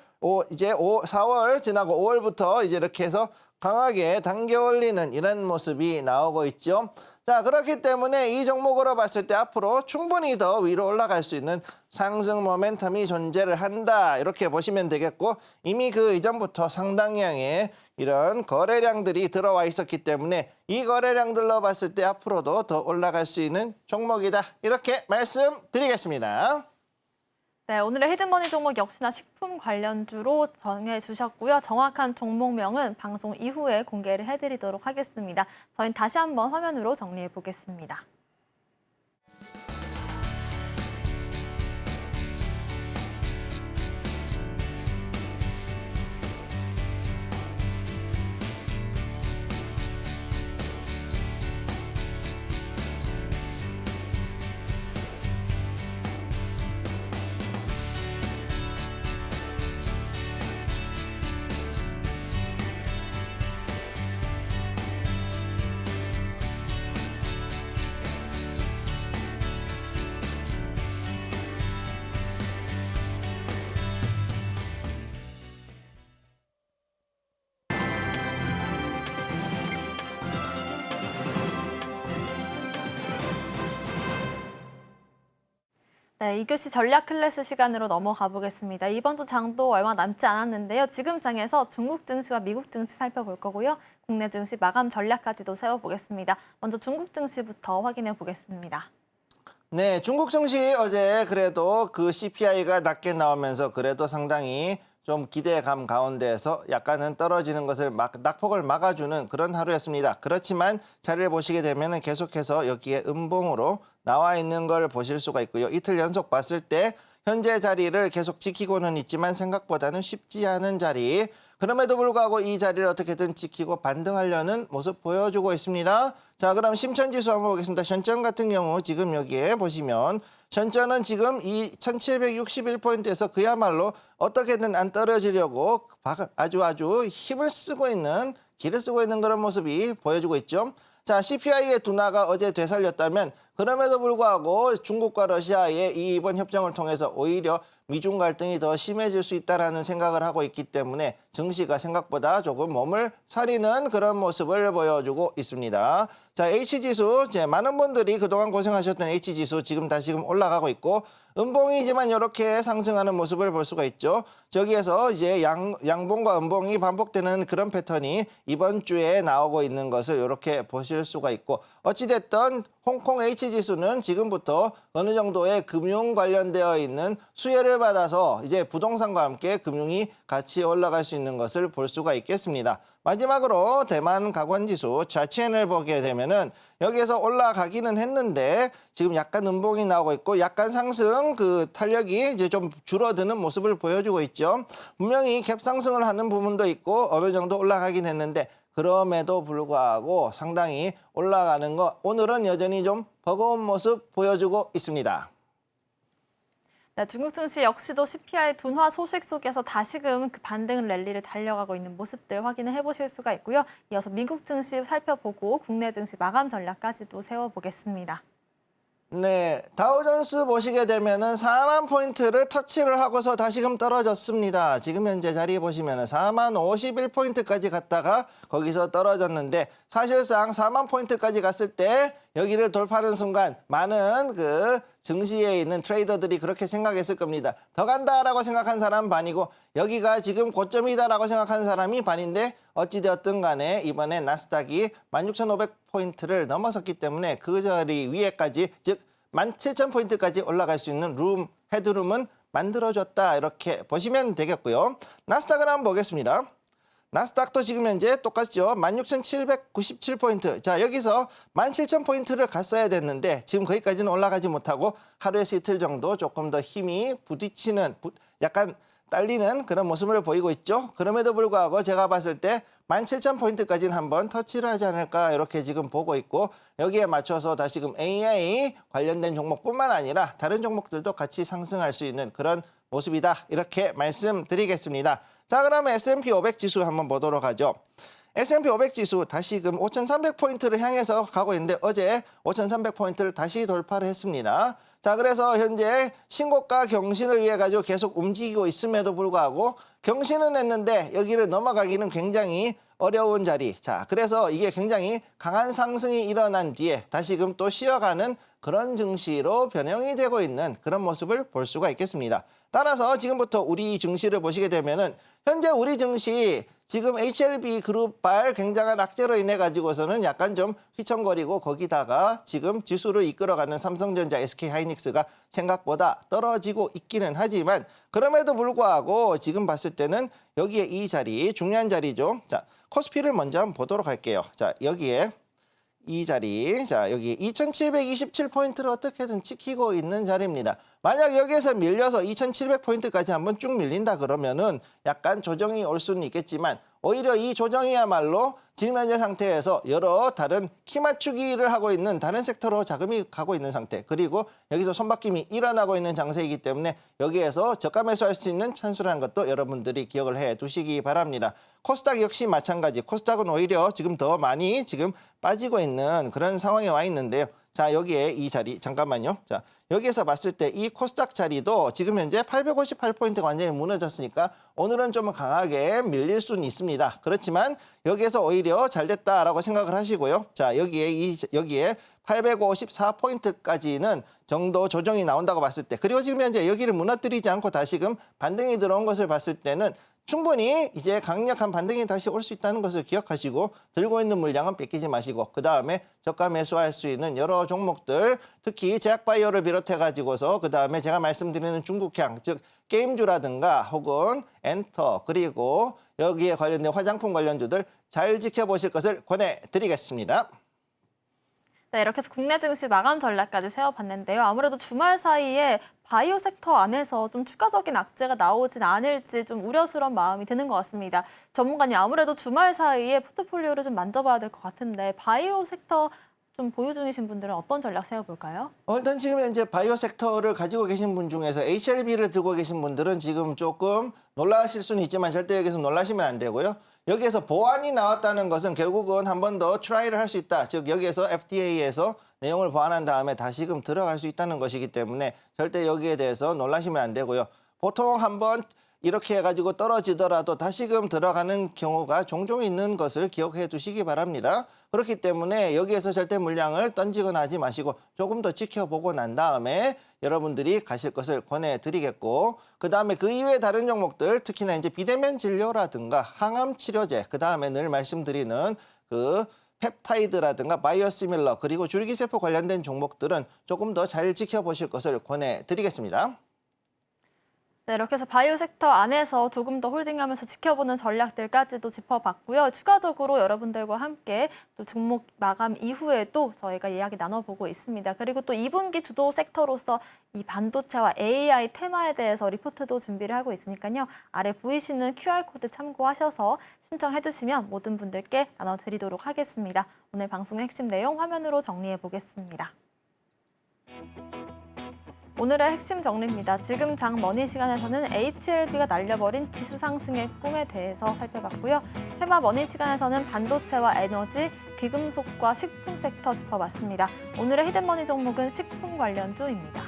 이제 4월 지나고 5월부터 이제 이렇게 해서 강하게 당겨 올리는 이런 모습이 나오고 있죠. 자, 그렇기 때문에 이 종목으로 봤을 때 앞으로 충분히 더 위로 올라갈 수 있는 상승 모멘텀이 존재를 한다. 이렇게 보시면 되겠고 이미 그 이전부터 상당량의 이런 거래량들이 들어와 있었기 때문에 이 거래량들로 봤을 때 앞으로도 더 올라갈 수 있는 종목이다. 이렇게 말씀드리겠습니다. 네, 오늘의 히든머니 종목 역시나 식품 관련주로 정해주셨고요. 정확한 종목명은 방송 이후에 공개를 해드리도록 하겠습니다. 저희는 다시 한번 화면으로 정리해 보겠습니다. 네, 2교시 전략 클래스 시간으로 넘어가 보겠습니다. 이번 주 장도 얼마 남지 않았는데요. 지금 장에서 중국 증시와 미국 증시 살펴볼 거고요. 국내 증시 마감 전략까지도 세워보겠습니다. 먼저 중국 증시부터 확인해 보겠습니다. 네, 중국 증시 어제 그래도 그 CPI가 낮게 나오면서 그래도 상당히 좀 기대감 가운데에서 약간은 떨어지는 것을 낙폭을 막아주는 그런 하루였습니다. 그렇지만 자리를 보시게 되면 계속해서 여기에 음봉으로 나와 있는 걸 보실 수가 있고요. 이틀 연속 봤을 때 현재 자리를 계속 지키고는 있지만 생각보다는 쉽지 않은 자리. 그럼에도 불구하고 이 자리를 어떻게든 지키고 반등하려는 모습 보여주고 있습니다. 자, 그럼 심천지수 한번 보겠습니다. 현전 같은 경우 지금 여기에 보시면 현전은 지금 이 1761포인트에서 그야말로 어떻게든 안 떨어지려고 아주 힘을 쓰고 있는, 기를 쓰고 있는 그런 모습이 보여주고 있죠. 자, CPI의 둔화가 어제 되살렸다면 그럼에도 불구하고 중국과 러시아의 이 이번 협정을 통해서 오히려 미중 갈등이 더 심해질 수 있다는 생각을 하고 있기 때문에 증시가 생각보다 조금 몸을 사리는 그런 모습을 보여주고 있습니다. 자, H지수, 많은 분들이 그동안 고생하셨던 H지수 지금 다시금 올라가고 있고 음봉이지만 이렇게 상승하는 모습을 볼 수가 있죠. 저기에서 이제 양봉과 음봉이 반복되는 그런 패턴이 이번 주에 나오고 있는 것을 이렇게 보실 수가 있고 어찌됐든 홍콩 H지수는 지금부터 어느 정도의 금융 관련되어 있는 수혜를 받아서 이제 부동산과 함께 금융이 같이 올라갈 수 있는 것을 볼 수가 있겠습니다. 마지막으로 대만 가관지수 자치엔을 보게 되면은 여기에서 올라가기는 했는데 지금 약간 음봉이 나오고 있고 약간 상승 그 탄력이 이제 좀 줄어드는 모습을 보여주고 있죠. 분명히 갭 상승을 하는 부분도 있고 어느 정도 올라가긴 했는데 그럼에도 불구하고 상당히 올라가는 거 오늘은 여전히 좀 버거운 모습 보여주고 있습니다. 네, 중국 증시 역시도 CPI 둔화 소식 속에서 다시금 그 반등 랠리를 달려가고 있는 모습들 확인을 해보실 수가 있고요. 이어서 미국 증시 살펴보고 국내 증시 마감 전략까지도 세워보겠습니다. 네, 다우존스 보시게 되면은 4만 포인트를 터치를 하고서 다시금 떨어졌습니다. 지금 현재 자리 보시면은 4만 51포인트까지 갔다가 거기서 떨어졌는데 사실상 4만 포인트까지 갔을 때 여기를 돌파하는 순간 많은 그 증시에 있는 트레이더들이 그렇게 생각했을 겁니다. 더 간다라고 생각한 사람 반이고 여기가 지금 고점이다라고 생각한 사람이 반인데 어찌되었든 간에 이번에 나스닥이 16,500포인트를 넘어섰기 때문에 그 자리 위에까지 즉 17,000포인트까지 올라갈 수 있는 헤드룸은 만들어졌다 이렇게 보시면 되겠고요. 나스닥을 한번 보겠습니다. 나스닥도 지금 현재 똑같죠. 16,797포인트. 자, 여기서 17,000포인트를 갔어야 됐는데 지금 거기까지는 올라가지 못하고 하루에서 이틀 정도 조금 더 힘이 부딪히는 약간 딸리는 그런 모습을 보이고 있죠. 그럼에도 불구하고 제가 봤을 때 17,000포인트까지는 한번 터치를 하지 않을까 이렇게 지금 보고 있고 여기에 맞춰서 다시금 AI 관련된 종목뿐만 아니라 다른 종목들도 같이 상승할 수 있는 그런 모습이다. 이렇게 말씀드리겠습니다. 자, 그러면 S&P 500 지수 한번 보도록 하죠. S&P 500 지수 다시금 5,300포인트를 향해서 가고 있는데 어제 5,300포인트를 다시 돌파를 했습니다. 자, 그래서 현재 신고가 경신을 위해 가지고 계속 움직이고 있음에도 불구하고 경신은 했는데 여기를 넘어가기는 굉장히 어려운 자리. 자, 그래서 이게 굉장히 강한 상승이 일어난 뒤에 다시금 또 쉬어가는 그런 증시로 변형이 되고 있는 그런 모습을 볼 수가 있겠습니다. 따라서 지금부터 우리 증시를 보시게 되면은 현재 우리 증시 지금 HLB 그룹발 굉장한 악재로 인해 가지고서는 약간 좀 휘청거리고 거기다가 지금 지수를 이끌어가는 삼성전자, SK하이닉스가 생각보다 떨어지고 있기는 하지만 그럼에도 불구하고 지금 봤을 때는 여기에 이 자리 중요한 자리죠. 자, 코스피를 먼저 한번 보도록 할게요. 자, 여기에 이 자리, 자 여기 2727포인트를 어떻게든 지키고 있는 자리입니다. 만약 여기에서 밀려서 2700포인트까지 한번 쭉 밀린다 그러면은 약간 조정이 올 수는 있겠지만 오히려 이 조정이야말로 지금 현재 상태에서 여러 다른 키 맞추기를 하고 있는 다른 섹터로 자금이 가고 있는 상태, 그리고 여기서 손바뀜이 일어나고 있는 장세이기 때문에 여기에서 저가 매수할 수 있는 찬스라는 것도 여러분들이 기억을 해 두시기 바랍니다. 코스닥 역시 마찬가지. 코스닥은 오히려 지금 더 많이 지금 빠지고 있는 그런 상황에 와 있는데요. 자, 여기에 이 자리 잠깐만요. 자, 여기에서 봤을 때 이 코스닥 자리도 지금 현재 858포인트가 완전히 무너졌으니까 오늘은 좀 강하게 밀릴 수는 있습니다. 그렇지만 여기에서 오히려 잘 됐다라고 생각을 하시고요. 자, 여기에 854포인트까지는 정도 조정이 나온다고 봤을 때, 그리고 지금 현재 여기를 무너뜨리지 않고 다시금 반등이 들어온 것을 봤을 때는 충분히 이제 강력한 반등이 다시 올 수 있다는 것을 기억하시고 들고 있는 물량은 뺏기지 마시고 그 다음에 저가 매수할 수 있는 여러 종목들, 특히 제약바이오를 비롯해 가지고서 그 다음에 제가 말씀드리는 중국향, 즉 게임주라든가 혹은 엔터, 그리고 여기에 관련된 화장품 관련주들 잘 지켜보실 것을 권해드리겠습니다. 네, 이렇게 해서 국내 증시 마감 전략까지 세워봤는데요. 아무래도 주말 사이에 바이오 섹터 안에서 좀 추가적인 악재가 나오진 않을지 좀 우려스러운 마음이 드는 것 같습니다. 전문가님, 아무래도 주말 사이에 포트폴리오를 좀 만져봐야 될 것 같은데 바이오 섹터 좀 보유 중이신 분들은 어떤 전략 세워볼까요? 일단 지금 현재 바이오 섹터를 가지고 계신 분 중에서 HLB를 들고 계신 분들은 지금 조금 놀라실 수는 있지만 절대 여기서 놀라시면 안 되고요. 여기에서 보완이 나왔다는 것은 결국은 한 번 더 트라이를 할 수 있다. 즉 여기에서 FDA에서 내용을 보완한 다음에 다시금 들어갈 수 있다는 것이기 때문에 절대 여기에 대해서 놀라시면 안 되고요. 보통 한번 이렇게 해가지고 떨어지더라도 다시금 들어가는 경우가 종종 있는 것을 기억해 두시기 바랍니다. 그렇기 때문에 여기에서 절대 물량을 던지거나 하지 마시고 조금 더 지켜보고 난 다음에 여러분들이 가실 것을 권해드리겠고, 그 다음에 그 이외의 다른 종목들, 특히나 이제 비대면 진료라든가 항암 치료제, 그 다음에 늘 말씀드리는 그 펩타이드라든가 바이오시밀러, 그리고 줄기세포 관련된 종목들은 조금 더 잘 지켜보실 것을 권해드리겠습니다. 네, 이렇게 해서 바이오 섹터 안에서 조금 더 홀딩하면서 지켜보는 전략들까지도 짚어봤고요. 추가적으로 여러분들과 함께 또 종목 마감 이후에도 저희가 이야기 나눠보고 있습니다. 그리고 또 2분기 주도 섹터로서 이 반도체와 AI 테마에 대해서 리포트도 준비를 하고 있으니까요. 아래 보이시는 QR코드 참고하셔서 신청해 주시면 모든 분들께 나눠드리도록 하겠습니다. 오늘 방송의 핵심 내용 화면으로 정리해 보겠습니다. 오늘의 핵심 정리입니다. 지금 장 머니 시간에서는 HLB가 날려버린 지수 상승의 꿈에 대해서 살펴봤고요. 테마 머니 시간에서는 반도체와 에너지, 귀금속과 식품 섹터 짚어봤습니다. 오늘의 히든머니 종목은 식품 관련주입니다.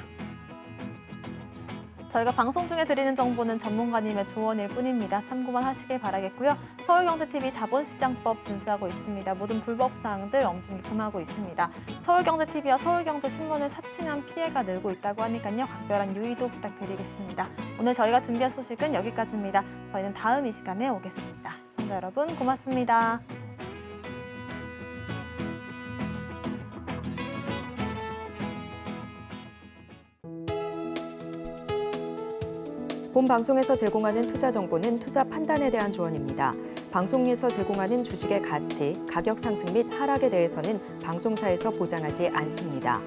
저희가 방송 중에 드리는 정보는 전문가님의 조언일 뿐입니다. 참고만 하시길 바라겠고요. 서울경제TV 자본시장법 준수하고 있습니다. 모든 불법사항들 엄중히 금하고 있습니다. 서울경제TV와 서울경제신문을 사칭한 피해가 늘고 있다고 하니까요. 각별한 유의도 부탁드리겠습니다. 오늘 저희가 준비한 소식은 여기까지입니다. 저희는 다음 이 시간에 오겠습니다. 시청자 여러분 고맙습니다. 본 방송에서 제공하는 투자 정보는 투자 판단에 대한 조언입니다. 방송에서 제공하는 주식의 가치, 가격 상승 및 하락에 대해서는 방송사에서 보장하지 않습니다.